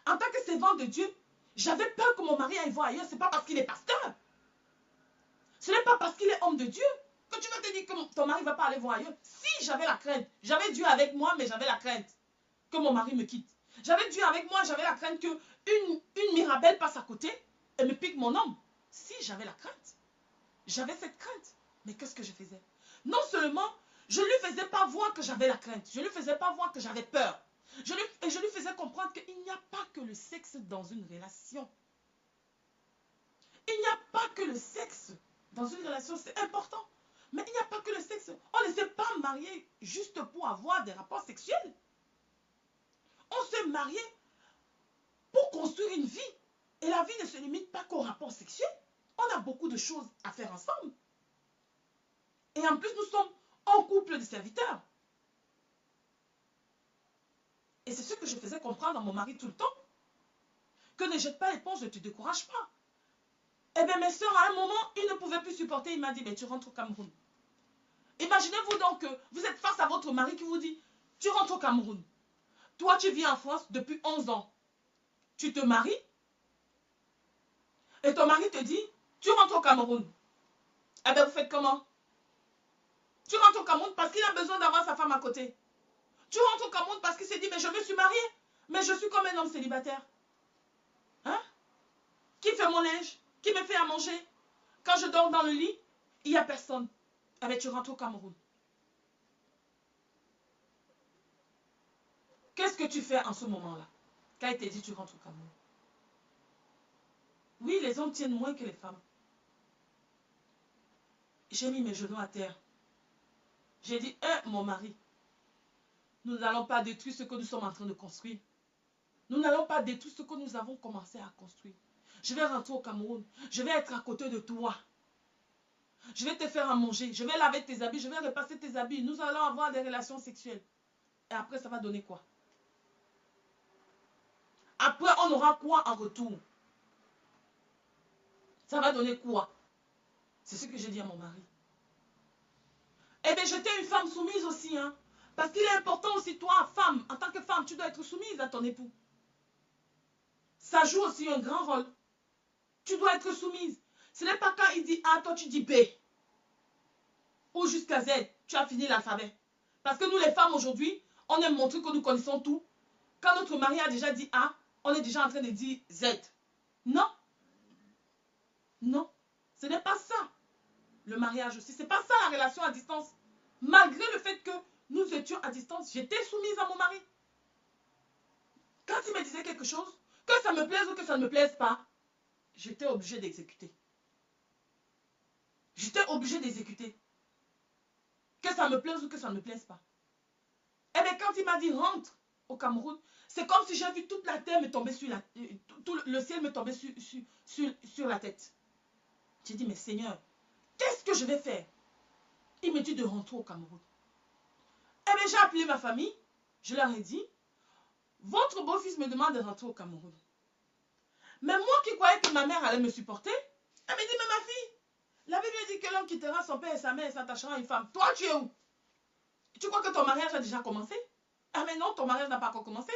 En tant que servante de Dieu, j'avais peur que mon mari aille voir ailleurs. Ce n'est pas parce qu'il est pasteur. Ce n'est pas parce qu'il est homme de Dieu que tu vas te dire que ton mari ne va pas aller voir ailleurs. Si j'avais la crainte, j'avais Dieu avec moi, mais j'avais la crainte que mon mari me quitte. J'avais Dieu avec moi, j'avais la crainte qu'une Mirabelle passe à côté et me pique mon homme. Si j'avais la crainte, j'avais cette crainte. Mais qu'est-ce que je faisais? Non seulement, je ne lui faisais pas voir que j'avais la crainte, je ne lui faisais pas voir que j'avais peur. Je lui faisais comprendre qu'il n'y a pas que le sexe dans une relation. Il n'y a pas que le sexe dans une relation, c'est important. Mais il n'y a pas que le sexe. On ne s'est pas marié juste pour avoir des rapports sexuels. On s'est marié pour construire une vie. Et la vie ne se limite pas qu'aux rapports sexuels. On a beaucoup de choses à faire ensemble. Et en plus, nous sommes en couple de serviteurs. Et c'est ce que je faisais comprendre à mon mari tout le temps. Que ne jette pas l'éponge, ne te décourage pas. Eh bien, mes soeurs, à un moment, il ne pouvait plus supporter. Il m'a dit, ben, tu rentres au Cameroun. Imaginez-vous donc que vous êtes face à votre mari qui vous dit, tu rentres au Cameroun. Toi, tu vis en France depuis 11 ans. Tu te maries. Et ton mari te dit, tu rentres au Cameroun. Eh bien, vous faites comment? Tu rentres au Cameroun parce qu'il a besoin d'avoir sa femme à côté. Tu rentres au Cameroun parce qu'il s'est dit, mais je me suis marié. Mais je suis comme un homme célibataire. Hein? Qui fait mon linge? Qui me fait à manger? Quand je dors dans le lit, il n'y a personne. Eh bien, tu rentres au Cameroun. Qu'est-ce que tu fais en ce moment-là? Quand il te dit, tu rentres au Cameroun. Oui, les hommes tiennent moins que les femmes. J'ai mis mes genoux à terre. J'ai dit, mon mari, nous n'allons pas détruire ce que nous sommes en train de construire. Nous n'allons pas détruire ce que nous avons commencé à construire. Je vais rentrer au Cameroun. Je vais être à côté de toi. Je vais te faire à manger. Je vais laver tes habits. Je vais repasser tes habits. Nous allons avoir des relations sexuelles. Et après, ça va donner quoi? Après, on aura quoi en retour? Ça va donner quoi? C'est ce que j'ai dit à mon mari. Eh bien, j'étais une femme soumise aussi, hein. Parce qu'il est important aussi, toi, femme, en tant que femme, tu dois être soumise à ton époux. Ça joue aussi un grand rôle. Tu dois être soumise. Ce n'est pas quand il dit A, toi tu dis B. Ou jusqu'à Z, tu as fini l'alphabet. Parce que nous les femmes aujourd'hui, on aime montrer que nous connaissons tout. Quand notre mari a déjà dit A, on est déjà en train de dire Z. Non. Non. Ce n'est pas ça. Le mariage aussi, ce n'est pas ça la relation à distance. Malgré le fait que nous étions à distance, j'étais soumise à mon mari. Quand il me disait quelque chose, que ça me plaise ou que ça ne me plaise pas, j'étais obligée d'exécuter. J'étais obligée d'exécuter. Que ça me plaise ou que ça ne me plaise pas. Eh bien, quand il m'a dit rentre au Cameroun, c'est comme si j'ai vu toute la terre me tomber sur la... Tout le ciel me tomber sur la tête. J'ai dit, mais Seigneur, qu'est-ce que je vais faire? Il me dit de rentrer au Cameroun. Eh bien, j'ai appelé ma famille. Je leur ai dit, votre beau-fils me demande de rentrer au Cameroun. Mais moi qui croyais que ma mère allait me supporter, elle me dit, mais ma fille, la Bible dit que l'homme quittera son père et sa mère et s'attachera à une femme. Toi, tu es où? Tu crois que ton mariage a déjà commencé? Ah mais non, ton mariage n'a pas encore commencé.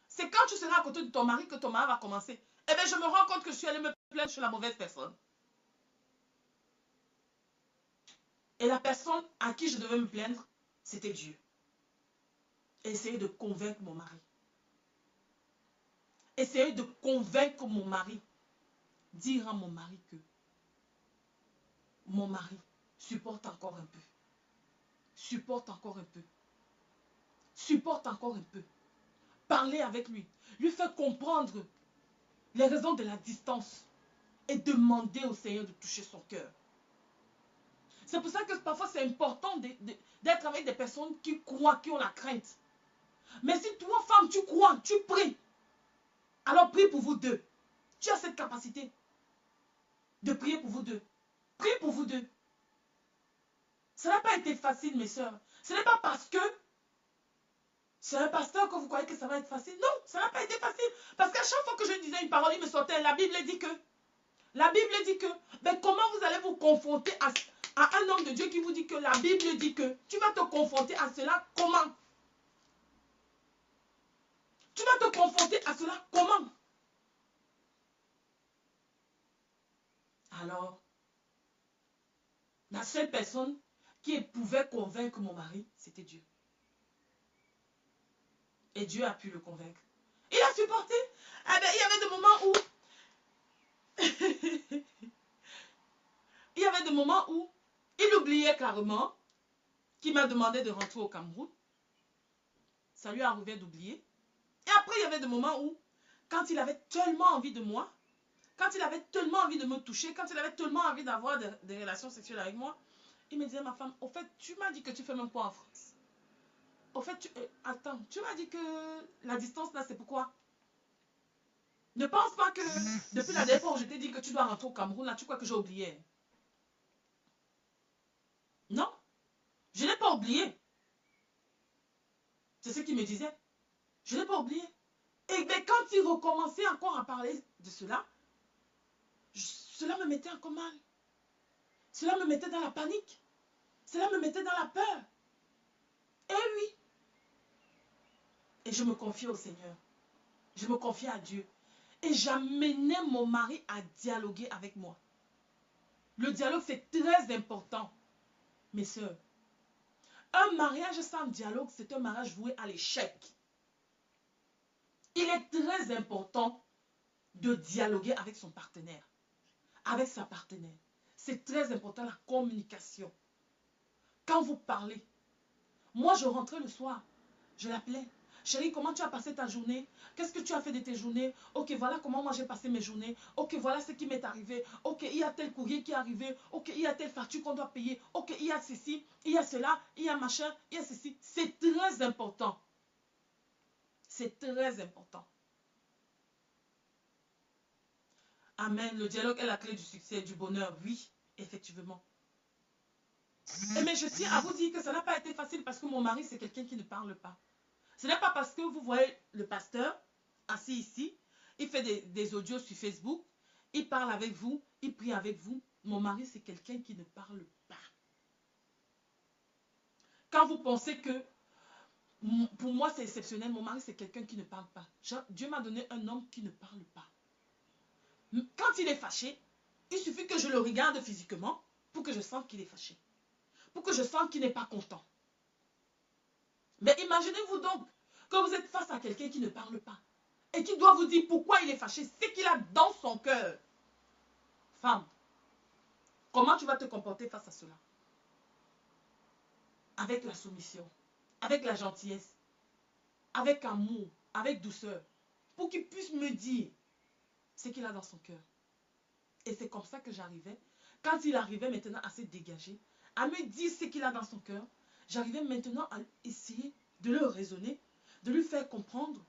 C'est quand tu seras à côté de ton mari que ton mariage va commencer. Eh bien, je me rends compte que je suis allée me plaindre chez la mauvaise personne. Et la personne à qui je devais me plaindre, c'était Dieu. Essayer de convaincre mon mari. Essayer de convaincre mon mari. Dire à mon mari que mon mari supporte encore un peu. Supporte encore un peu. Supporte encore un peu. Parler avec lui. Lui faire comprendre les raisons de la distance. Et demander au Seigneur de toucher son cœur. C'est pour ça que parfois c'est important d'être avec des personnes qui croient, qui ont la crainte. Mais si toi, femme, tu crois, tu pries, alors prie pour vous deux. Tu as cette capacité de prier pour vous deux. Prie pour vous deux. Ça n'a pas été facile, mes soeurs. Ce n'est pas parce que c'est un pasteur que vous croyez que ça va être facile. Non, ça n'a pas été facile. Parce qu'à chaque fois que je disais une parole, il me sortait. La Bible dit que. La Bible dit que. Mais comment vous allez vous confronter à un homme de Dieu qui vous dit que la Bible dit que? Tu vas te confronter à cela comment? Tu vas te confronter à cela comment? Alors, la seule personne qui pouvait convaincre mon mari, c'était Dieu. Et Dieu a pu le convaincre. Il a supporté. Eh bien, il y avait des moments où... il y avait des moments où il oubliait carrément qu'il m'a demandé de rentrer au Cameroun. Ça lui arrivait d'oublier. Et après, il y avait des moments où, quand il avait tellement envie de moi, quand il avait tellement envie de me toucher, quand il avait tellement envie d'avoir des relations sexuelles avec moi, il me disait, ma femme, au fait, tu m'as dit que tu fais même quoi en France? Au fait, attends, tu m'as dit que la distance là, c'est pourquoi? Ne pense pas que depuis la dernière fois où je t'ai dit que tu dois rentrer au Cameroun, là, tu crois que j'ai oublié? Non, je n'ai pas oublié. C'est ce qu'il me disait. Je n'ai pas oublié. Et bien, quand il recommençait encore à parler de cela, cela me mettait encore mal. Cela me mettait dans la panique. Cela me mettait dans la peur. Et oui. Et je me confiais au Seigneur. Je me confiais à Dieu. Et j'amenais mon mari à dialoguer avec moi. Le dialogue, c'est très important, mes soeurs. Un mariage sans dialogue, c'est un mariage voué à l'échec. Il est très important de dialoguer avec son partenaire, avec sa partenaire. C'est très important, la communication. Quand vous parlez, moi je rentrais le soir, je l'appelais. Chérie, comment tu as passé ta journée? Qu'est-ce que tu as fait de tes journées? Ok, voilà comment moi j'ai passé mes journées. Ok, voilà ce qui m'est arrivé. Ok, il y a tel courrier qui est arrivé. Ok, il y a telle facture qu'on doit payer. Ok, il y a ceci, il y a cela, il y a machin, il y a ceci. C'est très important. C'est très important. Amen. Le dialogue est la clé du succès, du bonheur. Oui, effectivement. Mais je tiens à vous dire que ça n'a pas été facile parce que mon mari, c'est quelqu'un qui ne parle pas. Ce n'est pas parce que vous voyez le pasteur assis ici, il fait des audios sur Facebook, il parle avec vous, il prie avec vous. Mon mari, c'est quelqu'un qui ne parle pas. Quand vous pensez que, pour moi, c'est exceptionnel, mon mari, c'est quelqu'un qui ne parle pas. Dieu m'a donné un homme qui ne parle pas. Quand il est fâché, il suffit que je le regarde physiquement pour que je sente qu'il est fâché. Pour que je sente qu'il n'est pas content. Mais imaginez-vous donc que vous êtes face à quelqu'un qui ne parle pas et qui doit vous dire pourquoi il est fâché, ce qu'il a dans son cœur. Femme, comment tu vas te comporter face à cela? Avec la soumission, avec la gentillesse, avec amour, avec douceur, pour qu'il puisse me dire ce qu'il a dans son cœur. Et c'est comme ça que j'arrivais. Quand il arrivait maintenant à se dégager, à me dire ce qu'il a dans son cœur, j'arrivais maintenant à essayer de le raisonner, de lui faire comprendre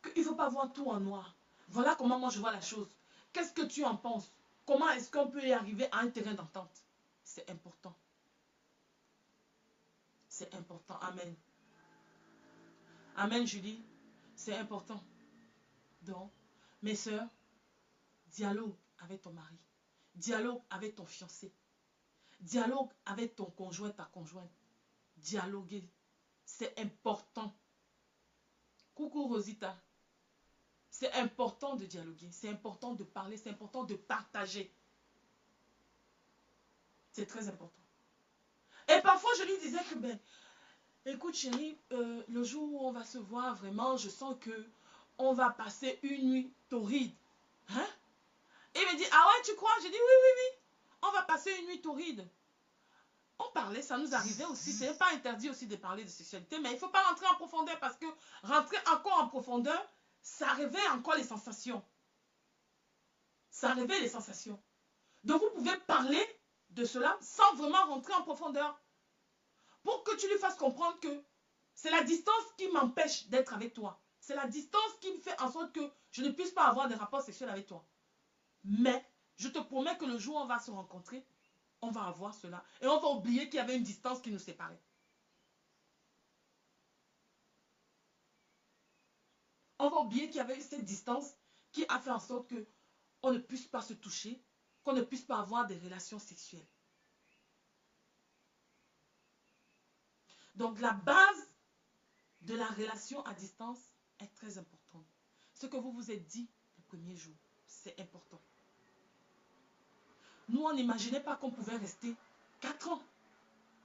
qu'il ne faut pas voir tout en noir. Voilà comment moi je vois la chose. Qu'est-ce que tu en penses? Comment est-ce qu'on peut y arriver à un terrain d'entente? C'est important. C'est important. Amen. Amen, Julie. C'est important. Donc, mes soeurs, dialogue avec ton mari. Dialogue avec ton fiancé. Dialogue avec ton conjoint, ta conjointe. Dialoguer. C'est important. Coucou Rosita. C'est important de dialoguer. C'est important de parler. C'est important de partager. C'est très important. Et parfois, je lui disais que, ben, écoute chérie, le jour où on va se voir, vraiment, je sens que on va passer une nuit torride. Hein? Et il me dit, ah ouais, tu crois? J'ai dit, oui, oui, oui. On va passer une nuit torride. On parlait, ça nous arrivait aussi. Ce n'est pas interdit aussi de parler de sexualité, mais il ne faut pas rentrer en profondeur parce que rentrer encore en profondeur, ça réveille encore les sensations. Ça réveille les sensations. Donc vous pouvez parler de cela sans vraiment rentrer en profondeur. Pour que tu lui fasses comprendre que c'est la distance qui m'empêche d'être avec toi. C'est la distance qui me fait en sorte que je ne puisse pas avoir des rapports sexuels avec toi. Mais je te promets que le jour où on va se rencontrer, on va avoir cela. Et on va oublier qu'il y avait une distance qui nous séparait. On va oublier qu'il y avait cette distance qui a fait en sorte qu'on ne puisse pas se toucher, qu'on ne puisse pas avoir des relations sexuelles. Donc la base de la relation à distance est très importante. Ce que vous vous êtes dit le premier jour, c'est important. Nous, on n'imaginait pas qu'on pouvait rester 4 ans.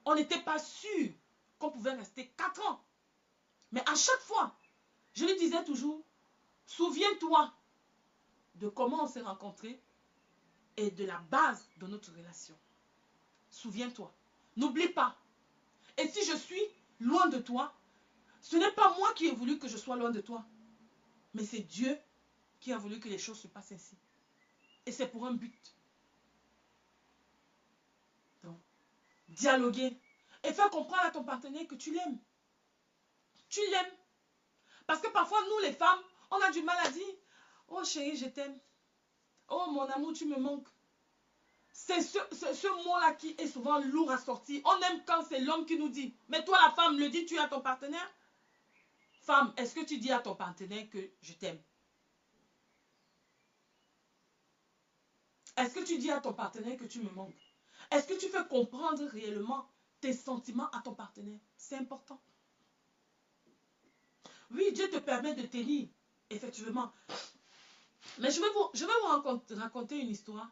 On n'était pas sûr qu'on pouvait rester 4 ans. Mais à chaque fois, je lui disais toujours, souviens-toi de comment on s'est rencontrés et de la base de notre relation. Souviens-toi. N'oublie pas. Et si je suis loin de toi, ce n'est pas moi qui ai voulu que je sois loin de toi. Mais c'est Dieu qui a voulu que les choses se passent ainsi. Et c'est pour un but. Donc, dialoguer. Et faire comprendre à ton partenaire que tu l'aimes. Tu l'aimes. Parce que parfois, nous les femmes, on a du mal à dire, oh chérie, je t'aime. Oh mon amour, tu me manques. C'est ce mot-là qui est souvent lourd à sortir. On aime quand c'est l'homme qui nous dit. Mais toi, la femme, le dis-tu à ton partenaire? Femme, est-ce que tu dis à ton partenaire que je t'aime? Est-ce que tu dis à ton partenaire que tu me manques? Est-ce que tu fais comprendre réellement tes sentiments à ton partenaire? C'est important. Oui, Dieu te permet de tenir, effectivement. Mais je vais vous raconter une histoire.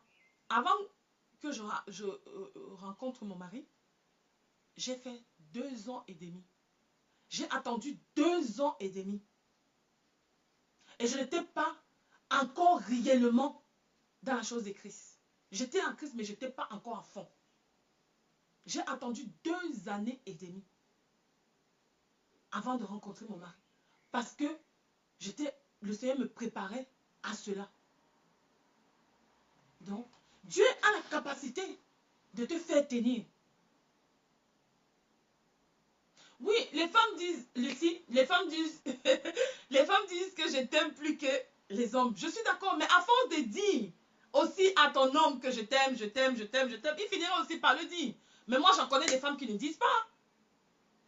Avant que je rencontre mon mari, j'ai fait 2 ans et demi. J'ai attendu 2 ans et demi. Et je n'étais pas encore réellement dans la chose de Christ. J'étais en Christ, mais je n'étais pas encore à fond. J'ai attendu 2 années et demie avant de rencontrer mon mari. Parce que le Seigneur me préparait à cela. Donc, Dieu a la capacité de te faire tenir. Oui, les femmes disent, Lucie, les femmes disent, les femmes disent que je t'aime plus que les hommes. Je suis d'accord, mais à force de dire aussi à ton homme que je t'aime, je t'aime, je t'aime, je t'aime, il finira aussi par le dire. Mais moi, j'en connais des femmes qui ne disent pas.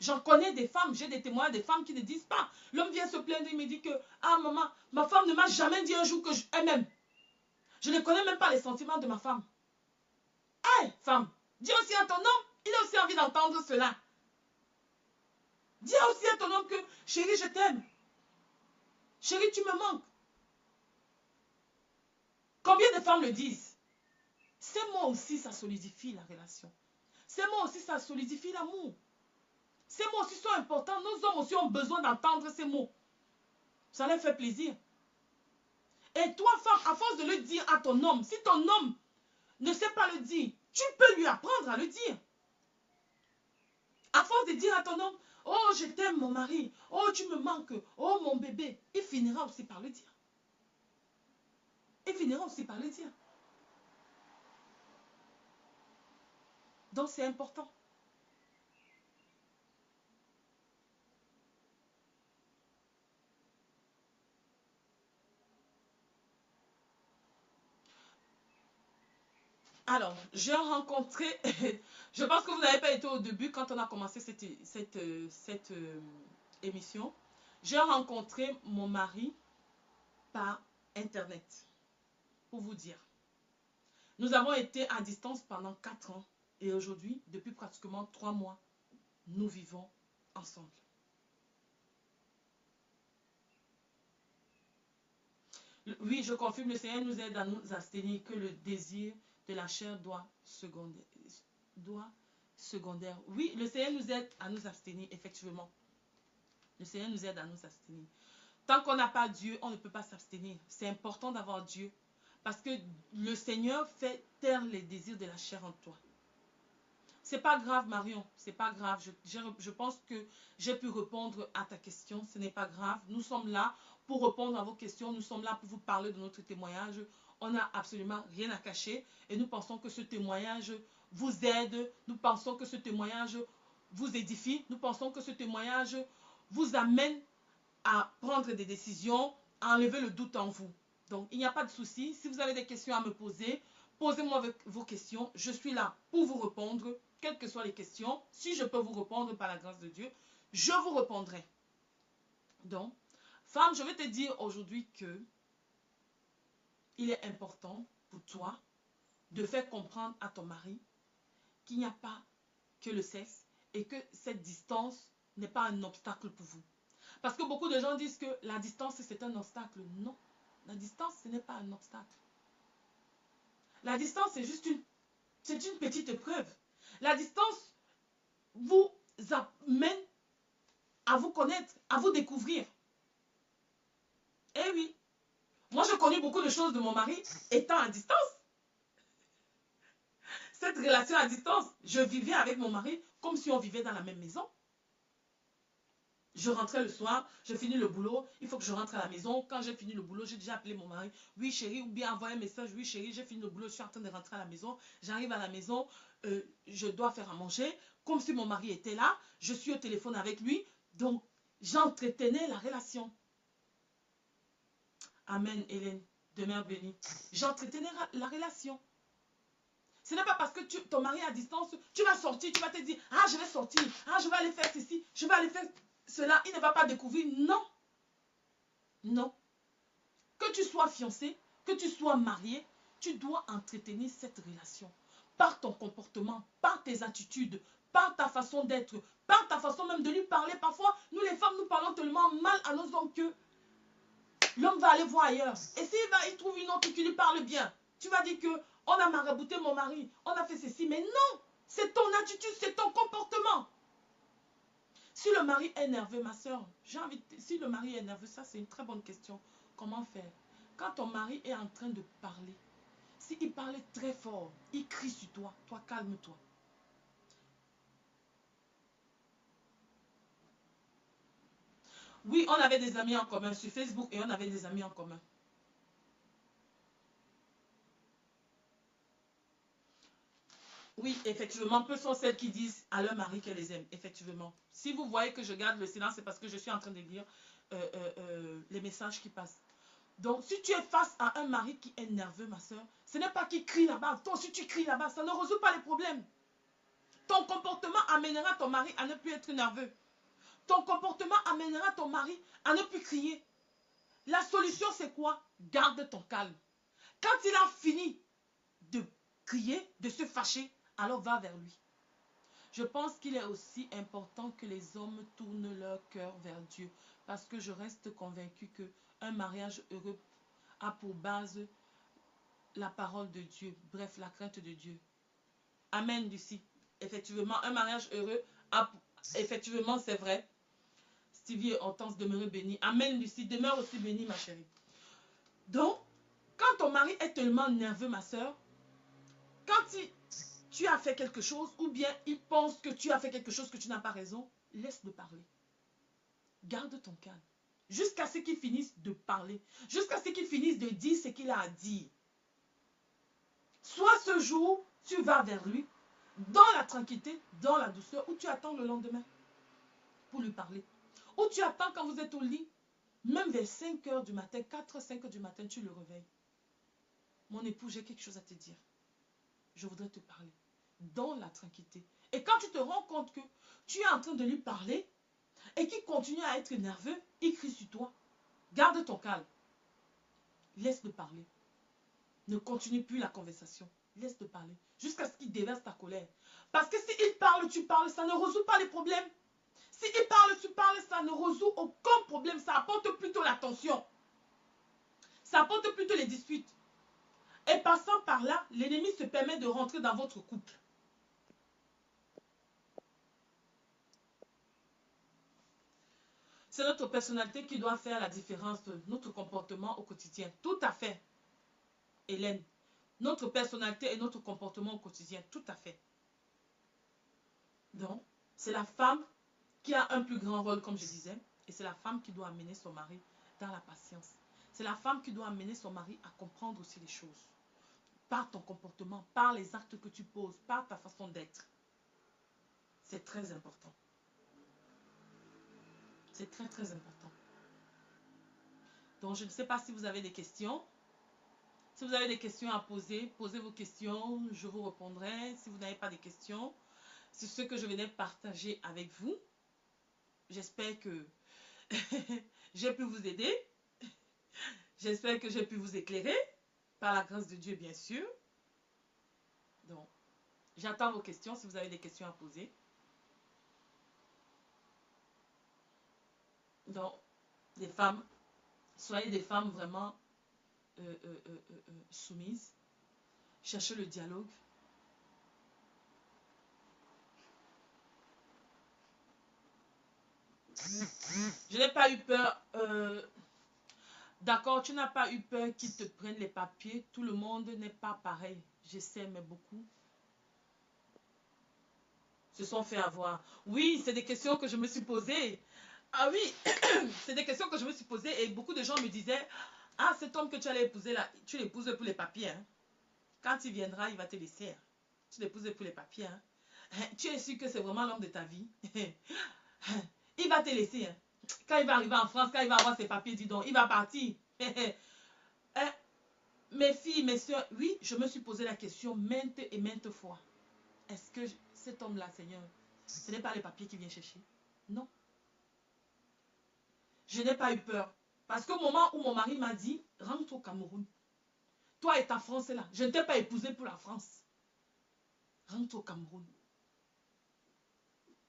J'en connais des femmes, j'ai des témoins des femmes qui ne disent pas. L'homme vient se plaindre, il me dit que, ah maman, ma femme ne m'a jamais dit un jour que elle m'aime. Je ne connais même pas les sentiments de ma femme. Hey, femme, dis aussi à ton homme, il a aussi envie d'entendre cela. Dis aussi à ton homme que, chérie, je t'aime. Chérie, tu me manques. Combien de femmes le disent? Ces mots aussi, ça solidifie la relation. Ces mots aussi, ça solidifie l'amour. Ces mots aussi sont importants. Nos hommes aussi ont besoin d'entendre ces mots. Ça leur fait plaisir. Et toi, femme, à force de le dire à ton homme, si ton homme ne sait pas le dire, tu peux lui apprendre à le dire. À force de dire à ton homme, oh, je t'aime, mon mari. Oh, tu me manques. Oh, mon bébé. Il finira aussi par le dire. Il finira aussi par le dire. Donc, c'est important. Alors, j'ai rencontré, je pense que vous n'avez pas été au début quand on a commencé cette émission. J'ai rencontré mon mari par Internet, pour vous dire. Nous avons été à distance pendant 4 ans et aujourd'hui, depuis pratiquement 3 mois, nous vivons ensemble. Oui, je confirme, le Seigneur nous aide à nous abstenir que le désir de la chair secondaire. Oui, le Seigneur nous aide à nous abstenir, effectivement. Le Seigneur nous aide à nous abstenir. Tant qu'on n'a pas Dieu, on ne peut pas s'abstenir. C'est important d'avoir Dieu. Parce que le Seigneur fait taire les désirs de la chair en toi. C'est pas grave, Marion. C'est pas grave. Je pense que j'ai pu répondre à ta question. Ce n'est pas grave. Nous sommes là pour répondre à vos questions. Nous sommes là pour vous parler de notre témoignage. On n'a absolument rien à cacher. Et nous pensons que ce témoignage vous aide. Nous pensons que ce témoignage vous édifie. Nous pensons que ce témoignage vous amène à prendre des décisions, à enlever le doute en vous. Donc, il n'y a pas de souci. Si vous avez des questions à me poser, posez-moi vos questions. Je suis là pour vous répondre, quelles que soient les questions. Si je peux vous répondre par la grâce de Dieu, je vous répondrai. Donc, femme, je vais te dire aujourd'hui que il est important pour toi de faire comprendre à ton mari qu'il n'y a pas que le sexe et que cette distance n'est pas un obstacle pour vous. Parce que beaucoup de gens disent que la distance, c'est un obstacle. Non, la distance, ce n'est pas un obstacle. La distance, c'est une petite épreuve. La distance vous amène à vous connaître, à vous découvrir. Eh oui, moi, j'ai connu beaucoup de choses de mon mari étant à distance. Cette relation à distance, je vivais avec mon mari comme si on vivait dans la même maison. Je rentrais le soir, je finis le boulot, il faut que je rentre à la maison. Quand j'ai fini le boulot, j'ai déjà appelé mon mari. Oui chérie, ou bien envoyer un message. Oui chérie, j'ai fini le boulot, je suis en train de rentrer à la maison. J'arrive à la maison, je dois faire à manger. Comme si mon mari était là, je suis au téléphone avec lui. Donc, j'entretenais la relation. Amen, Hélène, demeure bénie. J'entretenais la relation. Ce n'est pas parce que ton mari est à distance, tu vas sortir, tu vas te dire, ah je vais sortir, ah je vais aller faire ceci, je vais aller faire cela. Il ne va pas découvrir. Non. Non. Que tu sois fiancé, que tu sois marié, tu dois entretenir cette relation. Par ton comportement, par tes attitudes, par ta façon d'être, par ta façon même de lui parler. Parfois, nous les femmes, nous parlons tellement mal à nos hommes que l'homme va aller voir ailleurs. Et il trouve une autre qui lui parle bien, tu vas dire que on a marabouté mon mari, on a fait ceci. Mais non, c'est ton attitude, c'est ton comportement. Si le mari est nerveux, ma soeur, si le mari est nerveux, ça c'est une très bonne question. Comment faire? Quand ton mari est en train de parler, s'il parle très fort, il crie sur toi, toi calme-toi. Oui, on avait des amis en commun sur Facebook et on avait des amis en commun. Oui, effectivement, peu sont celles qui disent à leur mari qu'elles les aiment. Effectivement. Si vous voyez que je garde le silence, c'est parce que je suis en train de lire les messages qui passent. Donc, si tu es face à un mari qui est nerveux, ma soeur, ce n'est pas qu'il crie là-bas. Toi, si tu cries là-bas, ça ne résout pas les problèmes. Ton comportement amènera ton mari à ne plus être nerveux. Ton comportement amènera ton mari à ne plus crier. La solution, c'est quoi? Garde ton calme. Quand il a fini de crier, de se fâcher, alors va vers lui. Je pense qu'il est aussi important que les hommes tournent leur cœur vers Dieu. Parce que je reste convaincu qu'un mariage heureux a pour base la parole de Dieu. Bref, la crainte de Dieu. Amen, Lucie. Effectivement, un mariage heureux a... Effectivement, c'est vrai. Stevie et Hortense, demeurez bénis. Amen, Lucie. Demeure aussi bénie, ma chérie. Donc, quand ton mari est tellement nerveux, ma soeur, quand tu as fait quelque chose, ou bien il pense que tu as fait quelque chose que tu n'as pas raison, laisse-le parler. Garde ton calme. Jusqu'à ce qu'il finisse de parler. Jusqu'à ce qu'il finisse de dire ce qu'il a à dire. Soit ce jour, tu vas vers lui, dans la tranquillité, dans la douceur, ou tu attends le lendemain pour lui parler. Ou tu attends quand vous êtes au lit, même vers 5 heures du matin, 4, 5 heures du matin, tu le réveilles. Mon époux, j'ai quelque chose à te dire. Je voudrais te parler. Dans la tranquillité. Et quand tu te rends compte que tu es en train de lui parler et qu'il continue à être nerveux, il crie sur toi. Garde ton calme. Laisse-le parler. Ne continue plus la conversation. Laisse-le parler. Jusqu'à ce qu'il déverse ta colère. Parce que s'il parle, tu parles, ça ne résout pas les problèmes. S'il parle, tu parles, ça ne résout aucun problème. Ça apporte plutôt la tension. Ça apporte plutôt les disputes. Et passant par là, l'ennemi se permet de rentrer dans votre couple. C'est notre personnalité qui doit faire la différence de notre comportement au quotidien. Tout à fait, Hélène. Notre personnalité et notre comportement au quotidien. Tout à fait. Donc, c'est la femme qui a un plus grand rôle, comme je disais. Et c'est la femme qui doit amener son mari dans la patience. C'est la femme qui doit amener son mari à comprendre aussi les choses. Par ton comportement, par les actes que tu poses, par ta façon d'être. C'est très important. C'est très, très important. Donc, je ne sais pas si vous avez des questions. Si vous avez des questions à poser, posez vos questions, je vous répondrai. Si vous n'avez pas de questions, c'est ce que je venais partager avec vous. J'espère que j'ai pu vous aider. J'espère que j'ai pu vous éclairer, par la grâce de Dieu, bien sûr. Donc, j'attends vos questions si vous avez des questions à poser. Donc, les femmes, soyez des femmes vraiment soumises. Cherchez le dialogue. Je n'ai pas eu peur. D'accord, tu n'as pas eu peur qu'ils te prennent les papiers. Tout le monde n'est pas pareil. Je sais, mais beaucoup se sont fait avoir. Oui, c'est des questions que je me suis posées. Ah oui, c'est des questions que je me suis posées et beaucoup de gens me disaient, ah, cet homme que tu allais épouser là, tu l'épouses pour les papiers. Hein. Quand il viendra, il va te laisser. Hein. Tu l'épouses pour les papiers. Hein. Tu es sûr que c'est vraiment l'homme de ta vie. Il va te laisser. Hein. Quand il va arriver en France, quand il va avoir ses papiers, dis donc, il va partir. Hein? Mes filles, mes soeurs, oui, je me suis posé la question maintes et maintes fois. Est-ce que cet homme-là, Seigneur, ce n'est pas les papiers qu'il vient chercher? Non. Je n'ai pas eu peur. Parce qu'au moment où mon mari m'a dit, rentre au Cameroun. Toi et ta France est là. Je ne t'ai pas épousé pour la France. Rentre au Cameroun.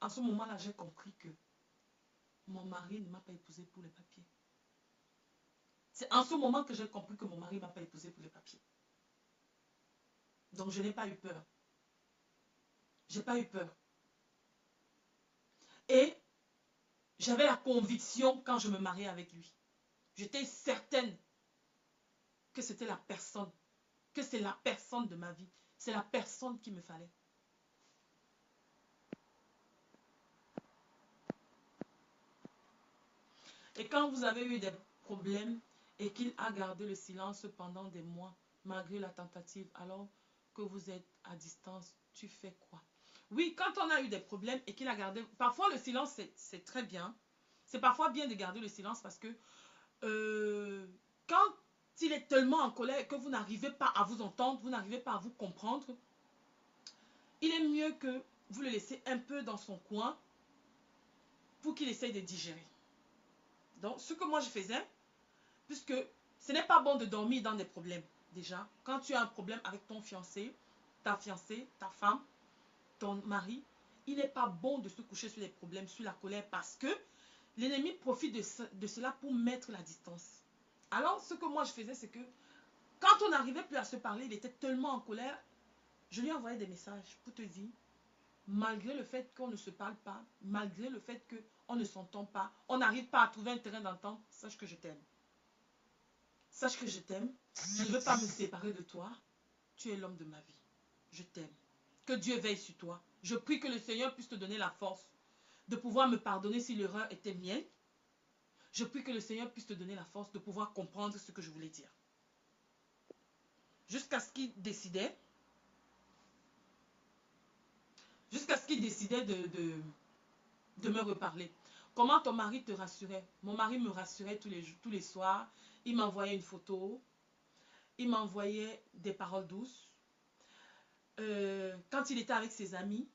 En ce moment-là, j'ai compris que mon mari ne m'a pas épousé pour les papiers. C'est en ce moment que j'ai compris que mon mari ne m'a pas épousé pour les papiers. Donc je n'ai pas eu peur. J'ai pas eu peur. Et j'avais la conviction quand je me mariais avec lui. J'étais certaine que c'était la personne, que c'est la personne de ma vie. C'est la personne qu'il me fallait. Et quand vous avez eu des problèmes et qu'il a gardé le silence pendant des mois, malgré la tentative, alors que vous êtes à distance, tu fais quoi? Oui, quand on a eu des problèmes et qu'il a gardé... Parfois, le silence, c'est très bien. C'est parfois bien de garder le silence parce que quand il est tellement en colère que vous n'arrivez pas à vous entendre, vous n'arrivez pas à vous comprendre, il est mieux que vous le laissez un peu dans son coin pour qu'il essaye de digérer. Donc, ce que moi je faisais, puisque ce n'est pas bon de dormir dans des problèmes, déjà. Quand tu as un problème avec ton fiancé, ta fiancée, ta femme, ton mari, il n'est pas bon de se coucher sur les problèmes, sur la colère, parce que l'ennemi profite de cela pour mettre la distance. Alors, ce que moi je faisais, c'est que quand on n'arrivait plus à se parler, il était tellement en colère, je lui envoyais des messages pour te dire, malgré le fait qu'on ne se parle pas, malgré le fait qu'on ne s'entend pas, on n'arrive pas à trouver un terrain d'entente, sache que je t'aime. Sache que je t'aime. Je ne veux pas me séparer de toi. Tu es l'homme de ma vie. Je t'aime. Que Dieu veille sur toi. Je prie que le Seigneur puisse te donner la force de pouvoir me pardonner si l'erreur était mienne. Je prie que le Seigneur puisse te donner la force de pouvoir comprendre ce que je voulais dire. Jusqu'à ce qu'il décidait. Jusqu'à ce qu'il décidait de me reparler. Comment ton mari te rassurait? Mon mari me rassurait tous les soirs. Il m'envoyait une photo. Il m'envoyait des paroles douces. Quand il était avec ses amis,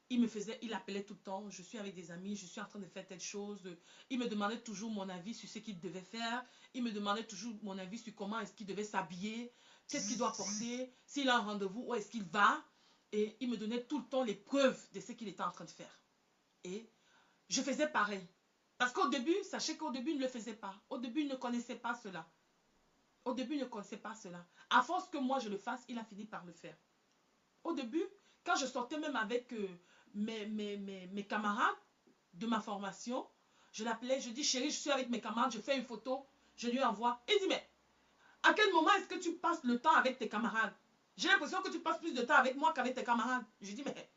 il appelait tout le temps, je suis avec des amis, je suis en train de faire telle chose. Il me demandait toujours mon avis sur ce qu'il devait faire. Il me demandait toujours mon avis sur comment est-ce qu'il devait s'habiller, qu'est-ce qu'il doit porter, s'il a un rendez-vous, où est-ce qu'il va. Et il me donnait tout le temps les preuves de ce qu'il était en train de faire. Et je faisais pareil. Parce qu'au début, sachez qu'au début, il ne le faisait pas. Au début, il ne connaissait pas cela. Au début, il ne connaissait pas cela. À force que moi je le fasse, il a fini par le faire. Au début, quand je sortais même avec mes camarades de ma formation, je l'appelais, je dis chérie, je suis avec mes camarades, je fais une photo, je lui envoie. Il dit mais à quel moment est-ce que tu passes le temps avec tes camarades? J'ai l'impression que tu passes plus de temps avec moi qu'avec tes camarades. Je dis mais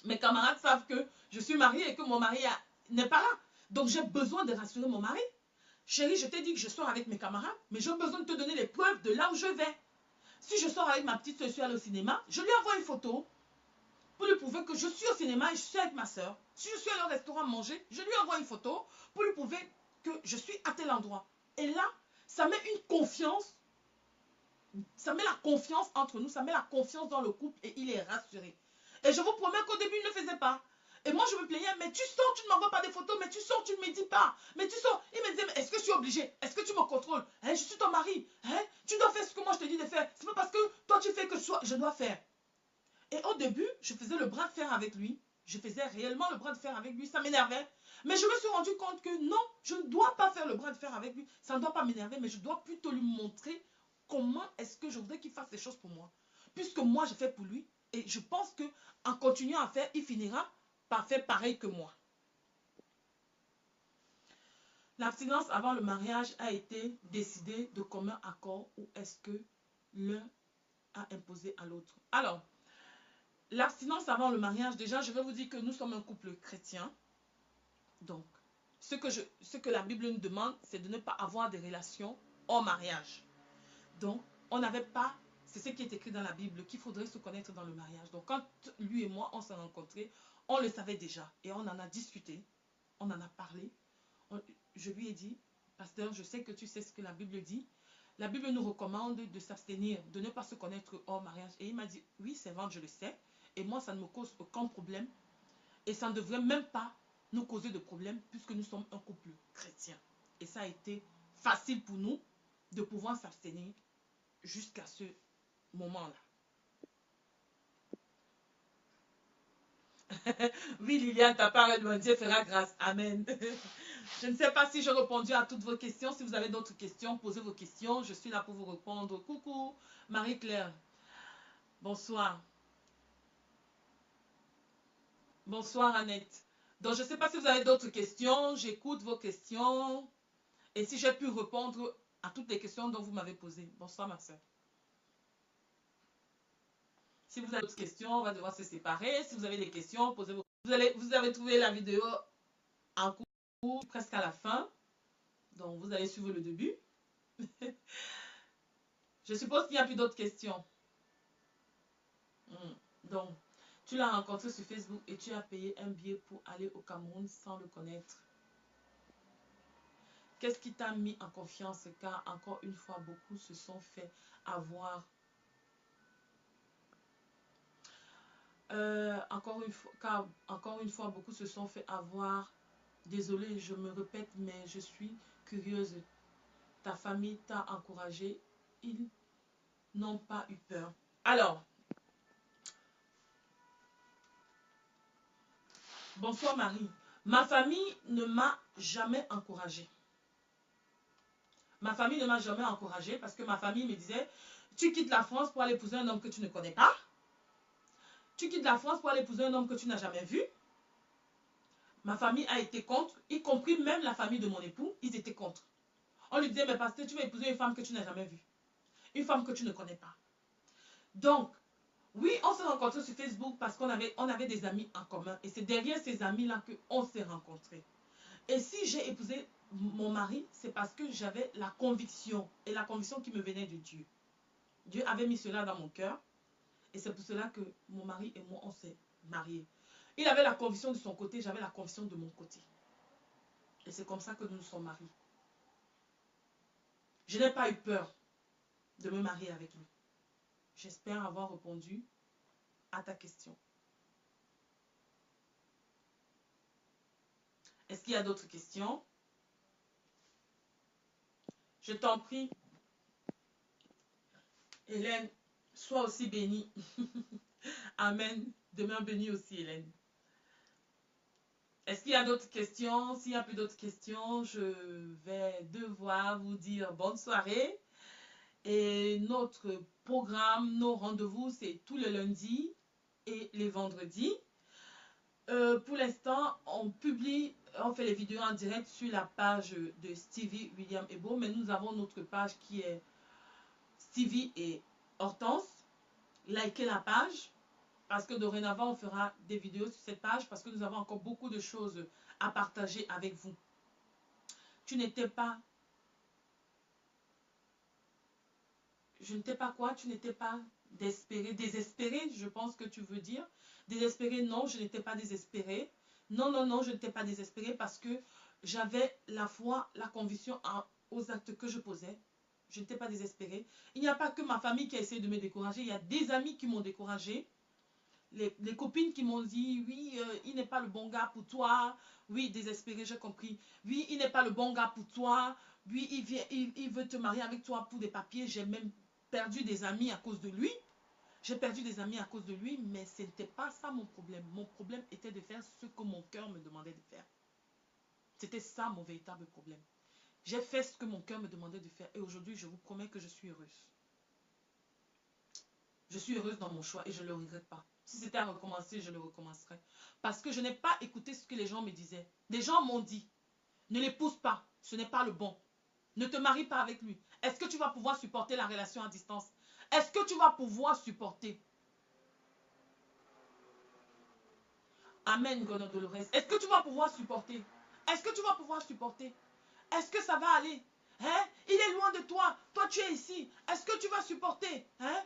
mes camarades savent que je suis mariée et que mon mari n'est pas là. Donc j'ai besoin de rassurer mon mari. Chérie, je t'ai dit que je sors avec mes camarades, mais j'ai besoin de te donner les preuves de là où je vais. Si je sors avec ma petite soeur, je suis allée au cinéma, je lui envoie une photo pour lui prouver que je suis au cinéma et je suis avec ma soeur. Si je suis allée au restaurant manger, je lui envoie une photo pour lui prouver que je suis à tel endroit. Et là, ça met une confiance, ça met la confiance entre nous, ça met la confiance dans le couple et il est rassuré. Et je vous promets qu'au début, il ne le faisait pas. Et moi, je me plaignais, mais tu sors, tu ne m'envoies pas des photos, mais tu sors, tu ne me dis pas. Mais tu sors. Il me disait, mais est-ce que je suis obligé? Est-ce que tu me contrôles? Hein, je suis ton mari. Hein, tu dois faire ce que moi je te dis de faire. C'est pas parce que toi tu fais que je dois faire. Et au début, je faisais le bras de fer avec lui. Je faisais réellement le bras de fer avec lui. Ça m'énervait. Mais je me suis rendu compte que non, je ne dois pas faire le bras de fer avec lui. Ça ne doit pas m'énerver, mais je dois plutôt lui montrer comment est-ce que je voudrais qu'il fasse les choses pour moi. Puisque moi, je fais pour lui. Et je pense que en continuant à faire, il finira par faire pareil que moi. L'abstinence avant le mariage a été décidée de commun accord ou est-ce que l'un a imposé à l'autre? Alors, l'abstinence avant le mariage, déjà, je vais vous dire que nous sommes un couple chrétien. Donc, ce que la Bible nous demande, c'est de ne pas avoir des relations hors mariage. Donc, on n'avait pas, c'est ce qui est écrit dans la Bible, qu'il faudrait se connaître dans le mariage. Donc, quand lui et moi, on s'est rencontrés, on le savait déjà. Et on en a discuté, on en a parlé. Je lui ai dit, pasteur, je sais que tu sais ce que la Bible dit. La Bible nous recommande de s'abstenir, de ne pas se connaître hors mariage. Et il m'a dit, oui, c'est vrai, je le sais. Et moi, ça ne me cause aucun problème. Et ça ne devrait même pas nous causer de problème puisque nous sommes un couple chrétien. Et ça a été facile pour nous de pouvoir s'abstenir jusqu'à ce moment-là. Oui, Liliane, ta part de Dieu fera grâce. Amen. Je ne sais pas si j'ai répondu à toutes vos questions. Si vous avez d'autres questions, posez vos questions. Je suis là pour vous répondre. Coucou, Marie-Claire. Bonsoir. Bonsoir, Annette. Donc, je ne sais pas si vous avez d'autres questions. J'écoute vos questions. Et si j'ai pu répondre à toutes les questions dont vous m'avez posées. Bonsoir, ma soeur. Si vous avez d'autres questions, on va devoir se séparer. Si vous avez des questions, posez vos questions. Vous avez trouvé la vidéo en cours, presque à la fin. Donc, vous allez suivre le début. Je suppose qu'il n'y a plus d'autres questions. Donc, tu l'as rencontré sur Facebook et tu as payé un billet pour aller au Cameroun sans le connaître. Qu'est-ce qui t'a mis en confiance? Car encore une fois, beaucoup se sont fait avoir. Encore une fois, beaucoup se sont fait avoir. Désolée, je me répète, mais je suis curieuse. Ta famille t'a encouragé. Ils n'ont pas eu peur. Alors, bonsoir Marie. Ma famille ne m'a jamais encouragée. Ma famille ne m'a jamais encouragée parce que ma famille me disait, tu quittes la France pour aller épouser un homme que tu ne connais pas. Tu quittes la France pour aller épouser un homme que tu n'as jamais vu. Ma famille a été contre, y compris même la famille de mon époux, ils étaient contre. On lui disait, mais parce que tu vas épouser une femme que tu n'as jamais vue. Une femme que tu ne connais pas. Donc, oui, on s'est rencontrés sur Facebook parce qu'on avait des amis en commun. Et c'est derrière ces amis-là qu'on s'est rencontrés. Et si j'ai épousé mon mari, c'est parce que j'avais la conviction. Et la conviction qui me venait de Dieu. Dieu avait mis cela dans mon cœur. Et c'est pour cela que mon mari et moi, on s'est mariés. Il avait la conviction de son côté, j'avais la conviction de mon côté. Et c'est comme ça que nous nous sommes mariés. Je n'ai pas eu peur de me marier avec lui. J'espère avoir répondu à ta question. Est-ce qu'il y a d'autres questions? Je t'en prie, Hélène, sois aussi bénie. Amen. Demeure bénie aussi, Hélène. Est-ce qu'il y a d'autres questions? S'il n'y a plus d'autres questions, je vais devoir vous dire bonne soirée. Et notre programme, nos rendez-vous, c'est tous les lundis et les vendredis. Pour l'instant, on fait les vidéos en direct sur la page de Stevie, William et Beau, mais nous avons notre page qui est Stevie et Hortense. Likez la page parce que dorénavant, on fera des vidéos sur cette page parce que nous avons encore beaucoup de choses à partager avec vous. Tu n'étais pas... Je n'étais pas quoi? Tu n'étais pas désespéré, je pense que tu veux dire. Désespéré, non, je n'étais pas désespéré. Non, non, non, je n'étais pas désespéré parce que j'avais la foi, la conviction aux actes que je posais. Je n'étais pas désespéré. Il n'y a pas que ma famille qui a essayé de me décourager. Il y a des amis qui m'ont découragé. Les copines qui m'ont dit, oui, il n'est pas le bon gars pour toi. Oui, désespéré, j'ai compris. Oui, il n'est pas le bon gars pour toi. Oui, il veut te marier avec toi pour des papiers. J'ai même perdu des amis à cause de lui. J'ai perdu des amis à cause de lui, mais ce n'était pas ça mon problème. Mon problème était de faire ce que mon cœur me demandait de faire. C'était ça mon véritable problème. J'ai fait ce que mon cœur me demandait de faire et aujourd'hui, je vous promets que je suis heureuse. Je suis heureuse dans mon choix et je ne le regrette pas. Si c'était à recommencer, je le recommencerai. Parce que je n'ai pas écouté ce que les gens me disaient. Les gens m'ont dit, ne l'épouse pas, ce n'est pas le bon. Ne te marie pas avec lui. Est-ce que tu vas pouvoir supporter la relation à distance? Est-ce que tu vas pouvoir supporter? Amen, Gono Dolores. Est-ce que tu vas pouvoir supporter? Est-ce que tu vas pouvoir supporter? Est-ce que ça va aller? Hein? Il est loin de toi. Toi, tu es ici. Est-ce que tu vas supporter? Hein?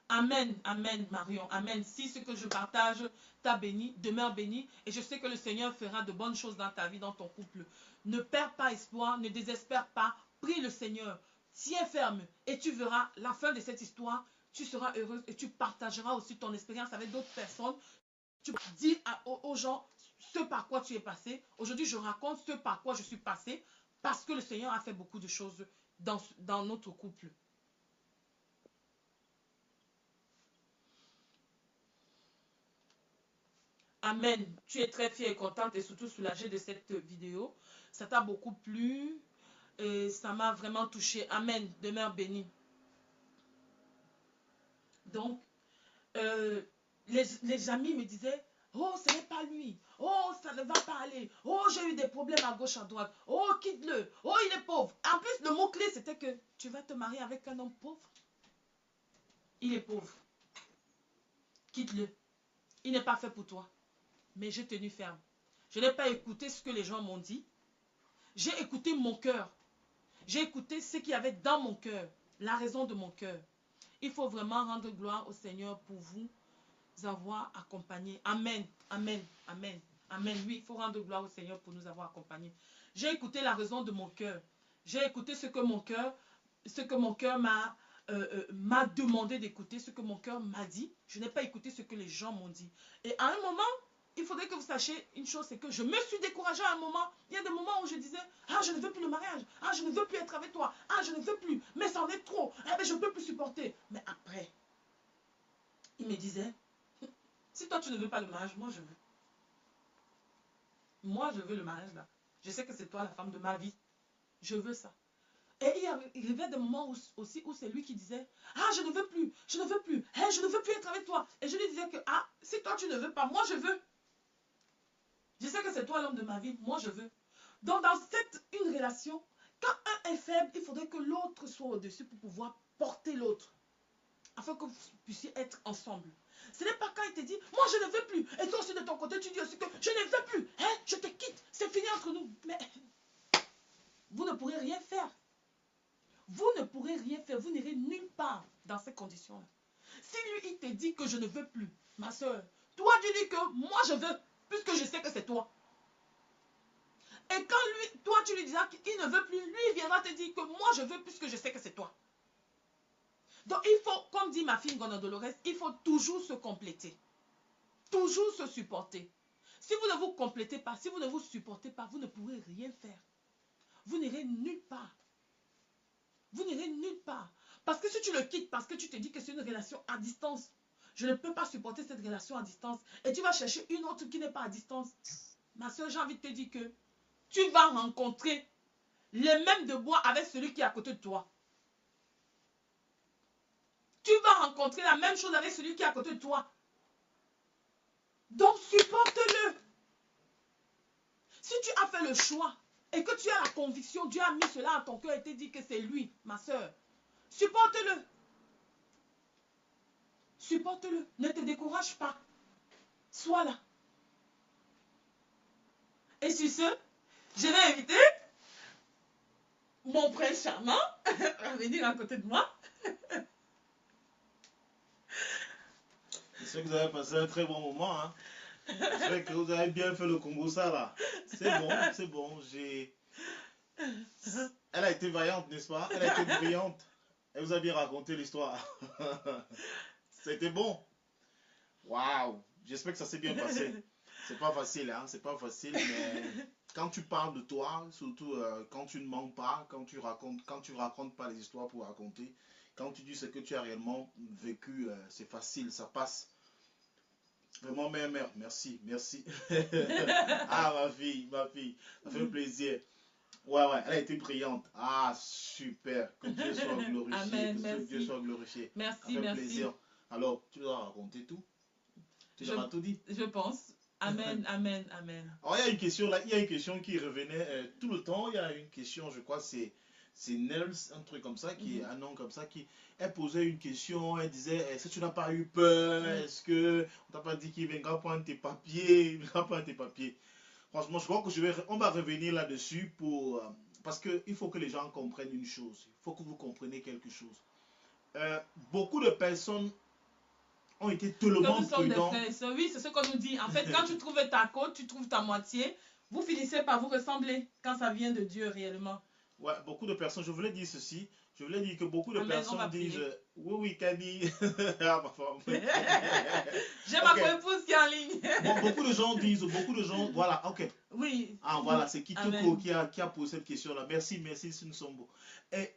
Amen, amen, Marion, amen. Si ce que je partage t'a béni, demeure béni. Et je sais que le Seigneur fera de bonnes choses dans ta vie, dans ton couple. Ne perds pas espoir, ne désespère pas. Prie le Seigneur. Tiens ferme et tu verras la fin de cette histoire. Tu seras heureuse et tu partageras aussi ton expérience avec d'autres personnes. Tu dis aux gens ce par quoi tu es passé. Aujourd'hui, je raconte ce par quoi je suis passé parce que le Seigneur a fait beaucoup de choses dans notre couple. Amen. Tu es très fière et contente et surtout soulagée de cette vidéo. Ça t'a beaucoup plu et ça m'a vraiment touchée. Amen. Demeure bénie. Donc, les amis me disaient, oh, ce n'est pas lui. Oh, ça ne va pas aller. Oh, j'ai eu des problèmes à gauche, à droite. Oh, quitte-le. Oh, il est pauvre. En plus, le mot-clé, c'était que tu vas te marier avec un homme pauvre. Il est pauvre. Quitte-le. Il n'est pas fait pour toi. Mais j'ai tenu ferme. Je n'ai pas écouté ce que les gens m'ont dit. J'ai écouté mon cœur. J'ai écouté ce qu'il y avait dans mon cœur, la raison de mon cœur. Il faut vraiment rendre gloire au Seigneur pour vous avoir accompagnés. Amen, amen, amen, amen. Oui, il faut rendre gloire au Seigneur pour nous avoir accompagnés. J'ai écouté la raison de mon cœur. J'ai écouté ce que mon cœur m'a demandé d'écouter, ce que mon cœur m'a dit. Je n'ai pas écouté ce que les gens m'ont dit. Et à un moment, il faudrait que vous sachiez une chose, c'est que je me suis découragée à un moment. Il y a des moments où je disais, ah, je ne veux plus le mariage. Ah, je ne veux plus être avec toi. Ah, je ne veux plus. Mais ça en est trop. Ah, mais je ne peux plus supporter. Mais après, il me disait, si toi tu ne veux pas le mariage, moi je veux. Moi je veux le mariage là. Je sais que c'est toi la femme de ma vie. Je veux ça. Et il y avait des moments aussi où c'est lui qui disait, ah, je ne veux plus, je ne veux plus, hey, je ne veux plus être avec toi. Et je lui disais que, ah, si toi tu ne veux pas, moi je veux. Je sais que c'est toi l'homme de ma vie, moi je veux. Donc dans une relation, quand un est faible, il faudrait que l'autre soit au-dessus pour pouvoir porter l'autre. Afin que vous puissiez être ensemble. Ce n'est pas quand il te dit, moi je ne veux plus. Et toi aussi de ton côté, tu dis aussi que je ne veux plus. Hein, je te quitte, c'est fini entre nous. Mais vous ne pourrez rien faire. Vous ne pourrez rien faire, vous n'irez nulle part dans ces conditions-là. Si lui, il te dit que je ne veux plus, ma soeur, toi, tu dis que moi, je veux, puisque je sais que c'est toi. Et quand lui, toi, tu lui diras qu'il ne veut plus, lui, il viendra te dire que moi, je veux, puisque je sais que c'est toi. Donc, il faut, comme dit ma fille Gona Dolores, il faut toujours se compléter. Toujours se supporter. Si vous ne vous complétez pas, si vous ne vous supportez pas, vous ne pourrez rien faire. Vous n'irez nulle part. Vous n'irez nulle part. Parce que si tu le quittes, parce que tu te dis que c'est une relation à distance, je ne peux pas supporter cette relation à distance, et tu vas chercher une autre qui n'est pas à distance, ma soeur, j'ai envie de te dire que tu vas rencontrer les mêmes de bois avec celui qui est à côté de toi. Tu vas rencontrer la même chose avec celui qui est à côté de toi. Donc supporte-le. Si tu as fait le choix et que tu as la conviction, Dieu a mis cela à ton cœur et te dit que c'est lui, ma soeur, supporte-le. Supporte-le. Ne te décourage pas. Sois là. Et sur ce, je vais inviter mon prince charmant à venir à côté de moi. J'espère que vous avez passé un très bon moment. Hein. J'espère que vous avez bien fait le Congo ça là. C'est bon, c'est bon. Elle a été vaillante, n'est-ce pas? Elle a été brillante. Elle vous a bien raconté l'histoire. C'était bon. Waouh. J'espère que ça s'est bien passé. C'est pas facile, hein. C'est pas facile, mais quand tu parles de toi, surtout quand tu ne mens pas, quand tu racontes pas les histoires pour raconter, quand tu dis ce que tu as réellement vécu, c'est facile, ça passe. Vraiment, mère, merci, merci. Ah, ma fille, ça fait plaisir. Ouais, elle a été brillante. Ah, super. Que Dieu soit glorifié. Amen, que merci. Dieu soit glorifié. Merci, ça fait merci. plaisir. Alors, tu dois raconter tout. Tu leur as tout dit. Je pense. Amen, amen, amen. Alors, il y a une question là, il y a une question qui revenait tout le temps. Il y a une question, je crois, c'est Nels, un truc comme ça, qui est un nom comme ça, qui elle posait une question, elle disait, est-ce que tu n'as pas eu peur? Est-ce que on t'a pas dit qu'il viendra prendre tes papiers? Il viendra prendre tes papiers. Franchement, je crois que on va revenir là-dessus pour parce qu'il faut que les gens comprennent une chose. Il faut que vous compreniez quelque chose. Beaucoup de personnes ont été tellement prudents. Oui, c'est ce qu'on nous dit. En fait, quand tu trouves ta côte, tu trouves ta moitié. Vous finissez par vous ressembler quand ça vient de Dieu réellement. Ouais, beaucoup de personnes, je voulais dire ceci. Je voulais dire que beaucoup de personnes disent oui, Kani. J'ai ma co-épouse qui est en ligne. Bon, beaucoup de gens disent, voilà, ok. Oui. Ah, voilà, c'est Kitoko qui a posé cette question-là. Merci, nous sommes beaux. Et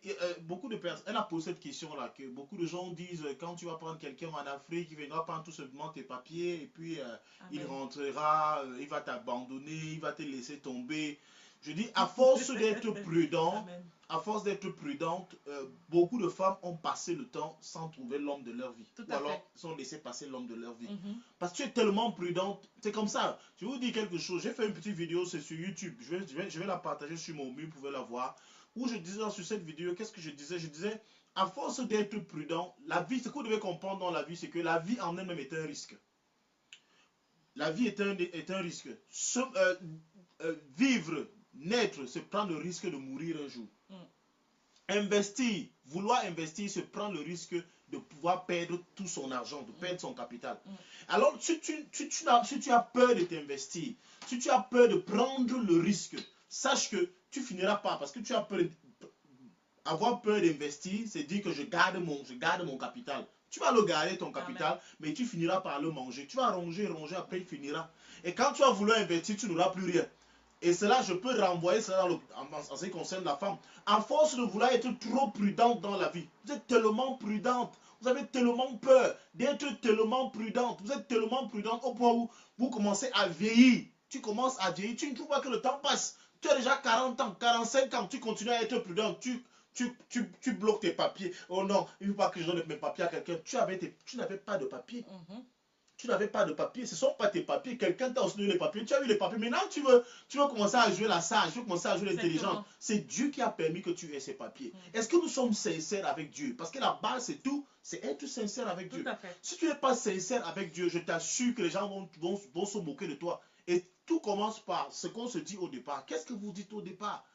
beaucoup de personnes, elle a posé cette question-là, que beaucoup de gens disent, quand tu vas prendre quelqu'un en Afrique, il viendra prendre tout simplement tes papiers, et puis il rentrera, il va t'abandonner, il va te laisser tomber. Je dis, à force d'être prudent, prudente, beaucoup de femmes ont passé le temps sans trouver l'homme de leur vie. Ou alors, sont laissé passer l'homme de leur vie. Parce que tu es tellement prudente, c'est comme ça. Je vais vous dire quelque chose. J'ai fait une petite vidéo, c'est sur YouTube. Je vais la partager sur mon mur, vous pouvez la voir. Où je disais sur cette vidéo, qu'est-ce que je disais? Je disais, à force d'être prudent, la vie, ce que vous devez comprendre dans la vie, c'est que la vie en elle-même est un risque. La vie est un risque. Vivre, naître, c'est prendre le risque de mourir un jour. Investir, vouloir investir, c'est prendre le risque de pouvoir perdre tout son argent, de perdre son capital. Alors, si tu as peur de t'investir, si tu as peur de prendre le risque, sache que tu finiras pas, parce que tu as peur. Avoir peur d'investir, c'est dire que je garde mon capital. Tu vas le garder, ton capital, Amen. Mais tu finiras par le manger. Tu vas ronger, après il finira. Et quand tu vas vouloir investir, tu n'auras plus rien. Et cela, je peux renvoyer cela en ce qui concerne la femme. À force de vouloir être trop prudente dans la vie, vous êtes tellement prudente, vous avez tellement peur d'être tellement prudente, vous êtes tellement prudente au point où vous commencez à vieillir. Tu commences à vieillir, tu ne trouves pas que le temps passe. Tu as déjà 40 ans, 45 ans, tu continues à être prudente, tu bloques tes papiers. Oh non, il ne faut pas que je donne mes papiers à quelqu'un. Tu n'avais pas de papiers. Tu n'avais pas de papiers. Ce ne sont pas tes papiers. Quelqu'un t'a aussi donné les papiers. Tu as eu les papiers. Maintenant, tu veux commencer à jouer la sage. Tu veux commencer à jouer l'intelligente. C'est Dieu qui a permis que tu aies ces papiers. Est-ce que nous sommes sincères avec Dieu? Parce que la base, c'est tout. C'est être sincère avec Dieu. Si tu n'es pas sincère avec Dieu, je t'assure que les gens vont se moquer de toi. Et tout commence par ce qu'on se dit au départ. Qu'est-ce que vous dites au départ?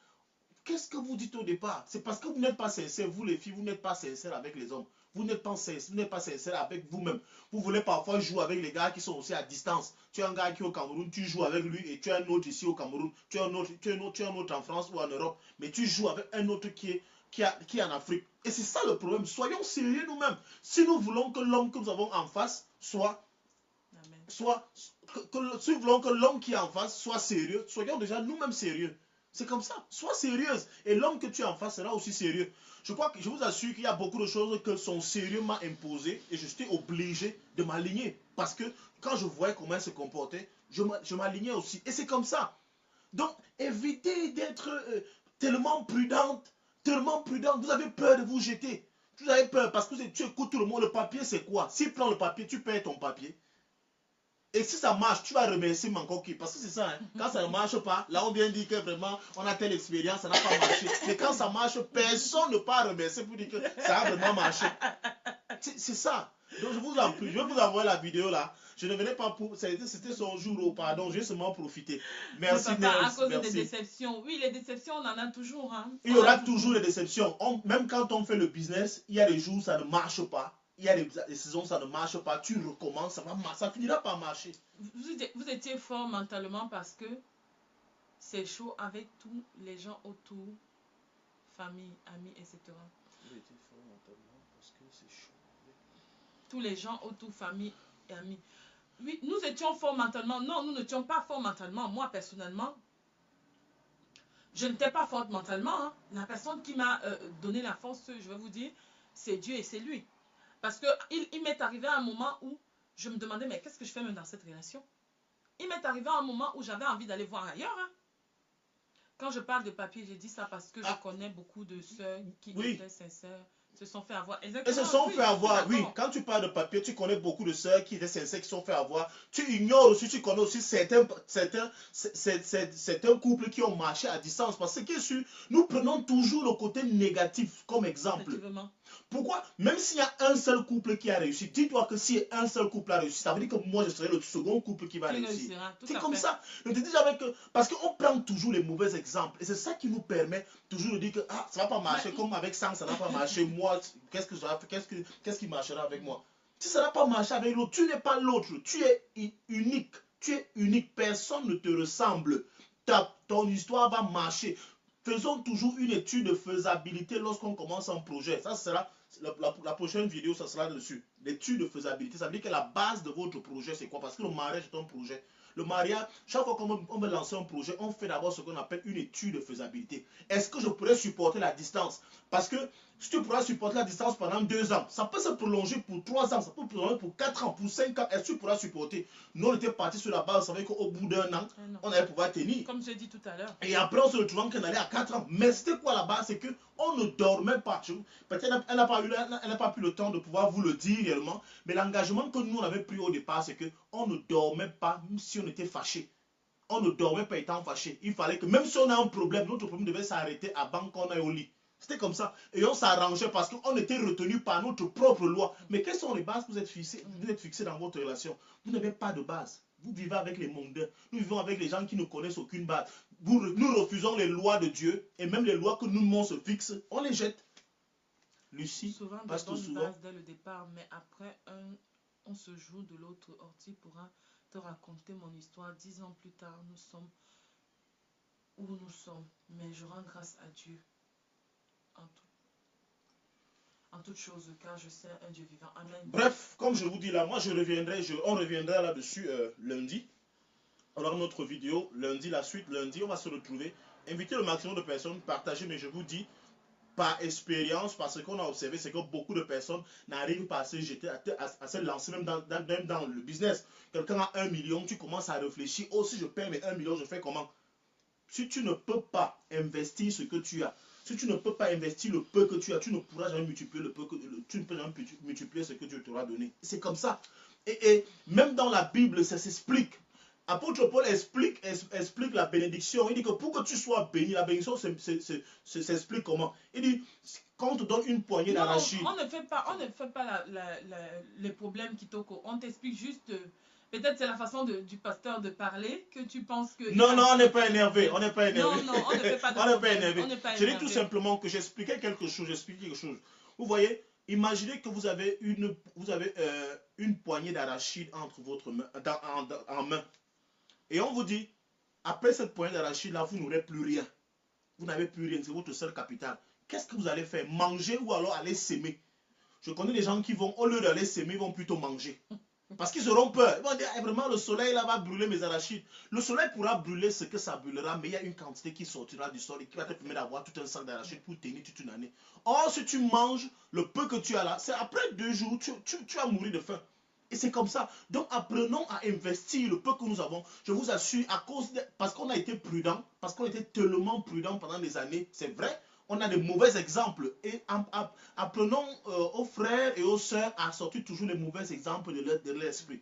Qu'est-ce que vous dites au départ? C'est parce que vous n'êtes pas sincère, vous les filles, vous n'êtes pas sincère avec les hommes. Vous n'êtes pas sincère avec vous-même. Vous voulez parfois jouer avec les gars qui sont aussi à distance. Tu as un gars qui est au Cameroun, tu joues avec lui et tu as un autre ici au Cameroun. Tu as un autre en France ou en Europe. Mais tu joues avec un autre qui est en Afrique. Et c'est ça le problème. Soyons sérieux nous-mêmes. Si nous voulons que l'homme que nous avons en face si nous voulons que l'homme qui est en face soit sérieux, soyons déjà nous-mêmes sérieux. C'est comme ça. Sois sérieuse. Et l'homme que tu as en face sera aussi sérieux. Je vous assure qu'il y a beaucoup de choses que son sérieux m'a imposé et je suis obligé de m'aligner. Parce que quand je voyais comment elle se comportait, je m'alignais aussi. Et c'est comme ça. Donc, évitez d'être tellement prudente. Vous avez peur de vous jeter. Vous avez peur parce que tu écoutes tout le monde. Le papier, c'est quoi? S'il prend le papier, tu perds ton papier. Et si ça marche, tu vas remercier Mankoki. Parce que c'est ça, hein. Quand ça ne marche pas, là on vient dire que vraiment, on a telle expérience, ça n'a pas marché. Mais quand ça marche, personne ne peut remercier pour dire que ça a vraiment marché. C'est ça. Donc je vous en prie, je vais vous envoyer la vidéo là. Je ne venais pas pour... C'était son jour, pardon, j'ai seulement profité. Merci, Papa, à cause des déceptions. Oui, les déceptions, on en a toujours. Hein. Il y aura toujours des déceptions. Même quand on fait le business, il y a des jours où ça ne marche pas. Il y a des saisons, ça ne marche pas, tu recommences, ça finira par marcher. Vous étiez fort mentalement parce que c'est chaud avec tous les gens autour, famille, amis, etc. Vous étiez fort mentalement parce que c'est chaud. Tous les gens autour, famille et amis. Oui, nous étions forts mentalement. Non, nous n'étions pas forts mentalement. Moi, personnellement, je n'étais pas forte mentalement. Hein. La personne qui m'a donné la force, je vais vous dire, c'est Dieu et c'est lui. Parce qu'il m'est arrivé à un moment où je me demandais, mais qu'est-ce que je fais même dans cette relation? Il m'est arrivé à un moment où j'avais envie d'aller voir ailleurs. Hein. Quand je parle de papier, j'ai dit ça parce que je connais beaucoup de sœurs qui étaient sincères, se sont fait avoir. Exactement. Et se sont fait avoir, oui. Quand tu parles de papier, tu connais beaucoup de sœurs qui étaient sincères, qui se sont fait avoir. Tu ignores aussi, tu connais aussi certains couples qui ont marché à distance. Parce que nous prenons toujours le côté négatif comme exemple. Effectivement. Pourquoi? Même s'il y a un seul couple qui a réussi, dis-toi que si un seul couple a réussi, ça veut dire que moi je serai le second couple qui va réussir. C'est comme ça. Ne te dis jamais que... Parce qu'on prend toujours les mauvais exemples. Et c'est ça qui nous permet toujours de dire que ça ne va pas marcher. Comme avec Sang, ça n'a pas marché. Moi, qu'est-ce qui marchera avec moi? Si ça n'a pas marché avec l'autre, tu n'es pas l'autre. Tu es unique. Tu es unique. Personne ne te ressemble. Ton histoire va marcher. Faisons toujours une étude de faisabilité lorsqu'on commence un projet. Ça sera la prochaine vidéo, ça sera dessus. L'étude de faisabilité, ça veut dire que la base de votre projet, c'est quoi? Parce que le mariage est un projet. Le mariage, chaque fois qu'on veut lancer un projet, on fait d'abord ce qu'on appelle une étude de faisabilité. Est-ce que je pourrais supporter la distance? Parce que si tu pourras supporter la distance pendant 2 ans, ça peut se prolonger pour 3 ans, ça peut se prolonger pour 4 ans, pour 5 ans. Est-ce que tu pourras supporter? Nous, on était partis sur la base, on savait qu'au bout d'1 an, on allait pouvoir tenir. Comme j'ai dit tout à l'heure. Et après, on se retrouvait qu'on allait à 4 ans. Mais c'était quoi la base? C'est qu'on ne dormait pas. Peut-être elle n'a pas pu le temps de pouvoir vous le dire réellement. Mais l'engagement que nous, on avait pris au départ, c'est qu'on ne dormait pas, même si on était fâché. On ne dormait pas étant fâché. Il fallait que, même si on a un problème, notre problème devait s'arrêter avant qu'on aille au lit. C'était comme ça. Et on s'arrangeait parce qu'on était retenu par notre propre loi. Mais quelles sont les bases que vous êtes fixés dans votre relation? Vous n'avez pas de base. Vous vivez avec les mondains. Nous vivons avec les gens qui ne connaissent aucune base. Nous refusons les lois de Dieu et même les lois que nous se fixent, on les jette. Lucie, souvent de passe bonnes souvent. bases dès le départ, mais après on se joue de l'autre. Orti pourra te raconter mon histoire. 10 ans plus tard, nous sommes où nous sommes. Mais je rends grâce à Dieu en toutes choses, car je sais un Dieu vivant. Amen. Bref, comme je vous dis là, moi on reviendra là-dessus lundi. On aura notre vidéo lundi, la suite lundi, on va se retrouver. Invitez le maximum de personnes, partagez, mais je vous dis, par expérience, parce qu'on a observé, c'est que beaucoup de personnes n'arrivent pas à se jeter, à se lancer même dans le business. Quelqu'un a 1 million, tu commences à réfléchir, oh si je perds mes 1 million, je fais comment? Si tu ne peux pas investir ce que tu as, si tu ne peux pas investir le peu que tu as, tu ne pourras jamais multiplier tu ne peux jamais multiplier ce que Dieu t'aura donné. C'est comme ça. Et même dans la Bible, ça s'explique. Apôtre Paul explique la bénédiction. Il dit que pour que tu sois béni, la bénédiction s'explique comment? Il dit, quand on te donne une poignée d'arachide. On ne fait pas les problèmes qui t'occupent. On t'explique juste, peut-être c'est la façon du pasteur de parler que tu penses que... Non, on n'est pas énervé. On n'est pas énervé. Non, on ne fait pas de on n'est pas énervé. Je dis énervé. tout simplement que j'expliquais quelque chose. Vous voyez, imaginez que vous avez une poignée d'arachide entre votre main, en main. Et on vous dit, après cette poignée d'arachide-là, vous n'aurez plus rien. Vous n'avez plus rien, c'est votre seul capital. Qu'est-ce que vous allez faire? Manger ou alors aller s'aimer? Je connais des gens qui vont, au lieu d'aller s'aimer, ils vont plutôt manger. Parce qu'ils auront peur. Ils vont dire, vraiment, le soleil là va brûler mes arachides. Le soleil pourra brûler ce que ça brûlera, mais il y a une quantité qui sortira du sol et qui va te permettre d'avoir tout un sac d'arachides pour tenir toute une année. Or, si tu manges le peu que tu as là, c'est après 2 jours, tu vas mourir de faim. Et c'est comme ça. Donc apprenons à investir le peu que nous avons. Je vous assure, parce qu'on a été prudent, parce qu'on était tellement prudent pendant des années, c'est vrai, on a de mauvais exemples. Et apprenons aux frères et aux sœurs à sortir toujours les mauvais exemples de l'esprit.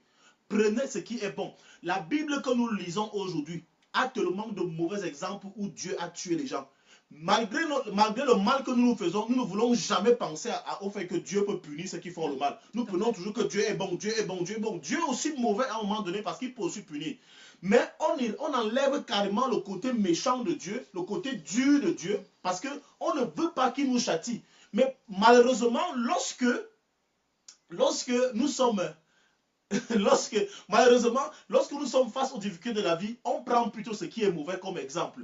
Prenez ce qui est bon. La Bible que nous lisons aujourd'hui a tellement de mauvais exemples où Dieu a tué les gens. Malgré le mal que nous faisons, nous ne voulons jamais penser au fait que Dieu peut punir ceux qui font le mal. Nous prenons toujours que Dieu est bon, Dieu est bon, Dieu est bon. Dieu est aussi mauvais à un moment donné parce qu'il peut aussi punir. Mais on enlève carrément le côté méchant de Dieu, le côté dur de Dieu, parce qu'on ne veut pas qu'il nous châtie. Mais malheureusement, lorsque nous sommes... lorsque nous sommes face aux difficultés de la vie, on prend plutôt ce qui est mauvais comme exemple.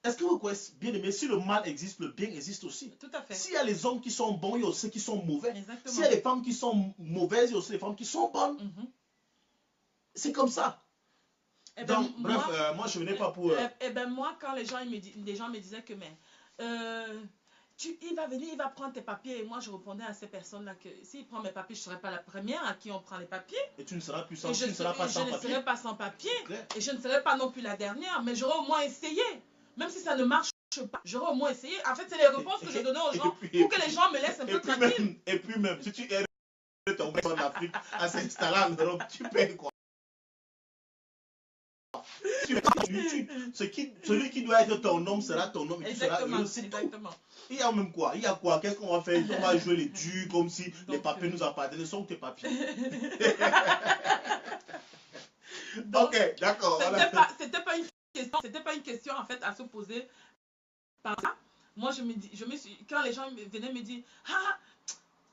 Est-ce que vous connaissez bien aimé, si le mal existe, le bien existe aussi. Tout à fait. S'il y a les hommes qui sont bons, il y a aussi ceux qui sont mauvais. Exactement. S'il y a les femmes qui sont mauvaises, il y a aussi les femmes qui sont bonnes. C'est comme ça. Donc, bref, moi je venais pas pour... moi, quand les gens me disaient que il va venir, il va prendre tes papiers. Et moi, je répondais à ces personnes-là que s'il prend mes papiers, je ne serai pas la première à qui on prend les papiers. Et tu ne seras plus je ne serai pas sans papier. Et je ne serai pas non plus la dernière, mais j'aurai au moins essayé. Même si ça ne marche pas, j'aurai au moins essayé. En fait, c'est les réponses que je donnais aux gens pour que les gens me laissent un peu tranquille. Et puis même, si tu es ton père en Afrique à s'installer en Europe, tu payes quoi? Celui qui doit être ton homme sera ton homme. Exactement. Il y a même quoi? Il y a quoi? Qu'est-ce qu'on va faire? On va jouer les durs comme si les papiers nous appartenaient. Sont tes papiers. Donc, ok, d'accord. C'était pas une question en fait à se poser par ça. Moi, quand les gens venaient me dire,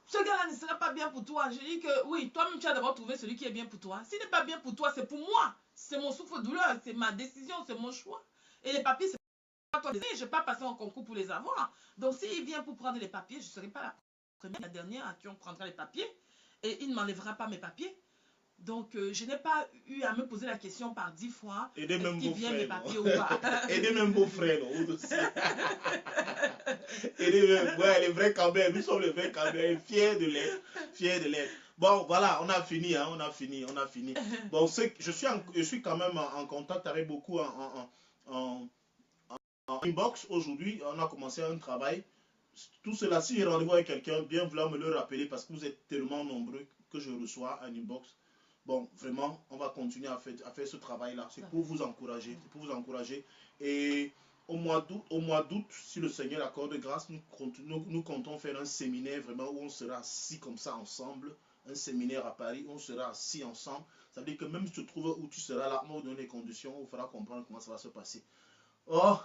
ce gars-là ne sera pas bien pour toi. Je dis que oui, toi-même tu as d'abord trouvé celui qui est bien pour toi. S'il n'est pas bien pour toi, c'est pour moi. C'est mon souffre-douleur, c'est ma décision, c'est mon choix. Et les papiers, c'est pas toi. Je ne vais pas passer en concours pour les avoir. Donc, s'il vient pour prendre les papiers, je ne serai pas la première, la dernière à qui on prendra les papiers. Et il ne m'enlèvera pas mes papiers. Donc, je n'ai pas eu à me poser la question par 10 fois. Aidez même vos frères. Mes papiers ou pas. Aidez même vos frères. Ouais, les vrais Campbell, nous sommes les vrais Campbell, fiers de l'être. Bon, voilà, on a fini. Bon, je suis quand même en contact avec beaucoup en inbox. Aujourd'hui, on a commencé un travail. Tout cela, si j'ai rendez-vous avec quelqu'un, bien vouloir me le rappeler parce que vous êtes tellement nombreux que je reçois un inbox. Bon, vraiment, on va continuer à faire ce travail-là. C'est pour vous encourager. Et au mois d'août, si le Seigneur accorde grâce, nous comptons faire un séminaire vraiment où on sera assis comme ça ensemble. Un séminaire à Paris où on sera assis ensemble. Ça veut dire que même si tu te trouves où tu seras là, on va vous donner les conditions, on vous fera comprendre comment ça va se passer. Oh,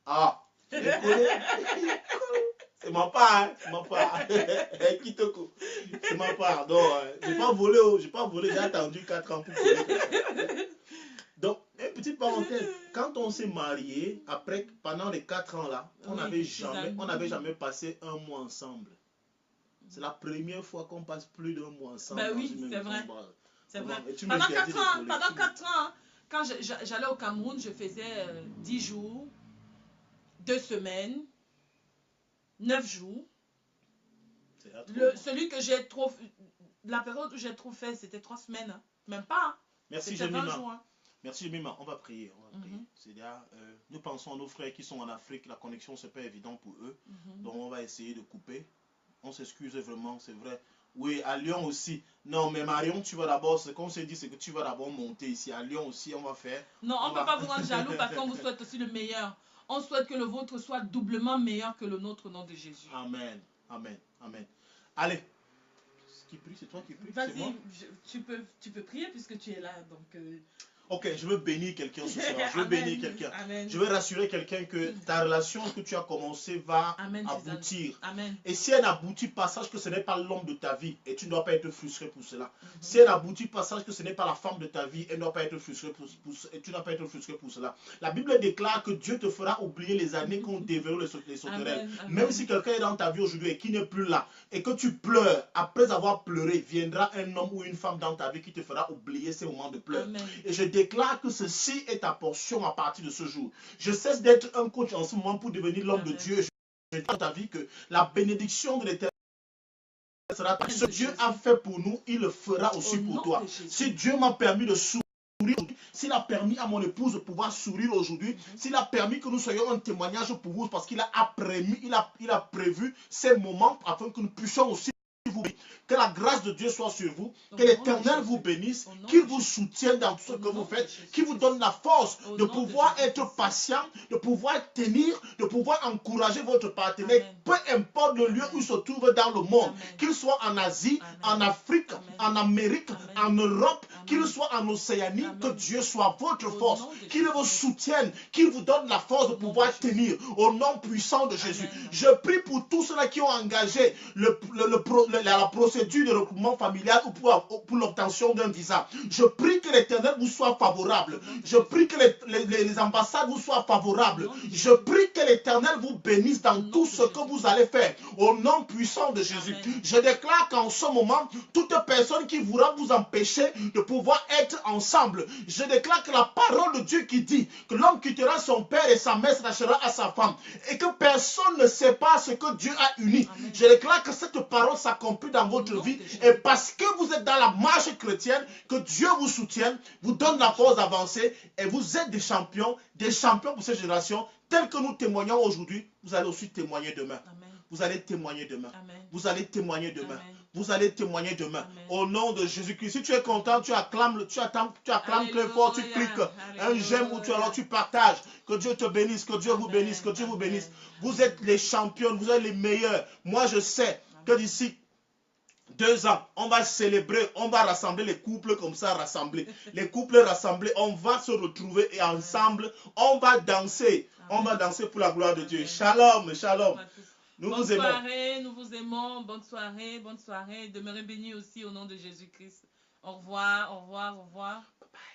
ah, tu les connais. C'est ma part, hein, c'est ma part. Kitoko, c'est ma part. Donc, j'ai pas volé, j'ai attendu 4 ans pour voler. Donc, une petite parenthèse, quand on s'est marié, après, pendant les 4 ans là, on n'avait jamais passé un mois ensemble. C'est la première fois qu'on passe plus d'un mois ensemble. Ben oui, c'est vrai. C'est vrai. Pendant 4 ans, quand j'allais au Cameroun, je faisais 10 jours, 2 semaines, 9 jours. Celui que j'ai trop... La période où j'ai trop fait, c'était 3 semaines. Hein. Même pas. Hein. Merci, Jemima. Hein. Merci, Jemima. On va prier. C'est-à-dire, nous pensons à nos frères qui sont en Afrique. La connexion, c'est pas évident pour eux. Donc, on va essayer de couper. On s'excuse vraiment, c'est vrai. Oui, à Lyon aussi. Non, mais Marion, tu vas d'abord, ce qu'on s'est dit, c'est que tu vas d'abord monter ici. À Lyon aussi, on va faire. Non, on ne peut pas vous rendre jaloux parce qu'on vous souhaite aussi le meilleur. On souhaite que le vôtre soit doublement meilleur que le nôtre au nom de Jésus. Amen. Amen. Amen. Allez. Qui prie, c'est toi qui prie. Vas-y, tu peux prier puisque tu es là. Donc, Ok, je veux bénir quelqu'un ce soir. Je veux bénir quelqu'un. Je veux rassurer quelqu'un que ta relation que tu as commencé va aboutir. Amen. Et si elle n'aboutit pas, sache que ce n'est pas l'homme de ta vie et tu ne dois pas être frustré pour cela. Si elle n'aboutit pas, sache que ce n'est pas la femme de ta vie et elle ne doit pas être frustrée et tu ne dois pas être frustré pour cela. La Bible déclare que Dieu te fera oublier les années qu'on déverrouille les sauterelles. Même si quelqu'un est dans ta vie aujourd'hui et qui n'est plus là et que tu pleures, après avoir pleuré, viendra un homme ou une femme dans ta vie qui te fera oublier ces moments de pleurs. Et je déclare que ceci est ta portion à partir de ce jour. Je cesse d'être un coach en ce moment pour devenir l'homme de Dieu. Je dis dans ta vie que la bénédiction de l'Éternel sera ta. Ce que Dieu a fait pour nous, il le fera aussi pour toi. Si Dieu m'a permis de sourire aujourd'hui, s'il a permis à mon épouse de pouvoir sourire aujourd'hui, s'il a permis que nous soyons un témoignage pour vous, parce qu'il a prévu ces moments afin que nous puissions aussi vous bénir. Que la grâce de Dieu soit sur vous, que l'Éternel vous bénisse, qu'il vous soutienne dans tout ce que vous faites, qu'il vous donne la force de pouvoir être patient, de pouvoir tenir, de pouvoir encourager votre partenaire, peu importe le lieu où il se trouve dans le monde, qu'il soit en Asie, en Afrique, en Amérique, en Europe, qu'il soit en Océanie, que Dieu soit votre force, qu'il vous soutienne, qu'il vous donne la force de pouvoir tenir au nom puissant de Jésus. Je prie pour tous ceux-là qui ont engagé la procédure de regroupement familial ou pour l'obtention d'un visa. Je prie que l'Éternel vous soit favorable. Je prie que les ambassades vous soient favorables. Je prie que l'Éternel vous bénisse dans tout ce que vous allez faire. Au nom puissant de Jésus. Je déclare qu'en ce moment, toute personne qui voudra vous empêcher de pouvoir être ensemble, je déclare que la parole de Dieu qui dit que l'homme quittera son père et sa mère s'attachera à sa femme et que personne ne sépare ce que Dieu a uni. Je déclare que cette parole s'accomplit dans votre vie et parce que vous êtes dans la marche chrétienne, que Dieu vous soutienne, vous donne la force d'avancer et vous êtes des champions pour cette génération, tels que nous témoignons aujourd'hui, vous allez aussi témoigner demain. Amen. Vous allez témoigner demain. Amen. Vous allez témoigner demain. Amen. Vous allez témoigner demain. Amen. Au nom de Jésus-Christ. Si tu es content, tu acclames très fort, tu cliques un j'aime ou tu partages. Que Dieu te bénisse, que Dieu vous bénisse, que Dieu vous bénisse. Vous êtes les champions, vous êtes les meilleurs. Moi, je sais que d'ici 2 ans, on va célébrer, on va rassembler les couples comme ça, rassemblés. Les couples rassemblés, on va se retrouver et ensemble, on va danser. Amen. On va danser pour la gloire de Dieu. Amen. Shalom, shalom. Nous vous aimons. Bonne soirée, nous vous aimons. Bonne soirée, bonne soirée. Demeurez bénis aussi au nom de Jésus-Christ. Au revoir, au revoir, au revoir. Bye bye.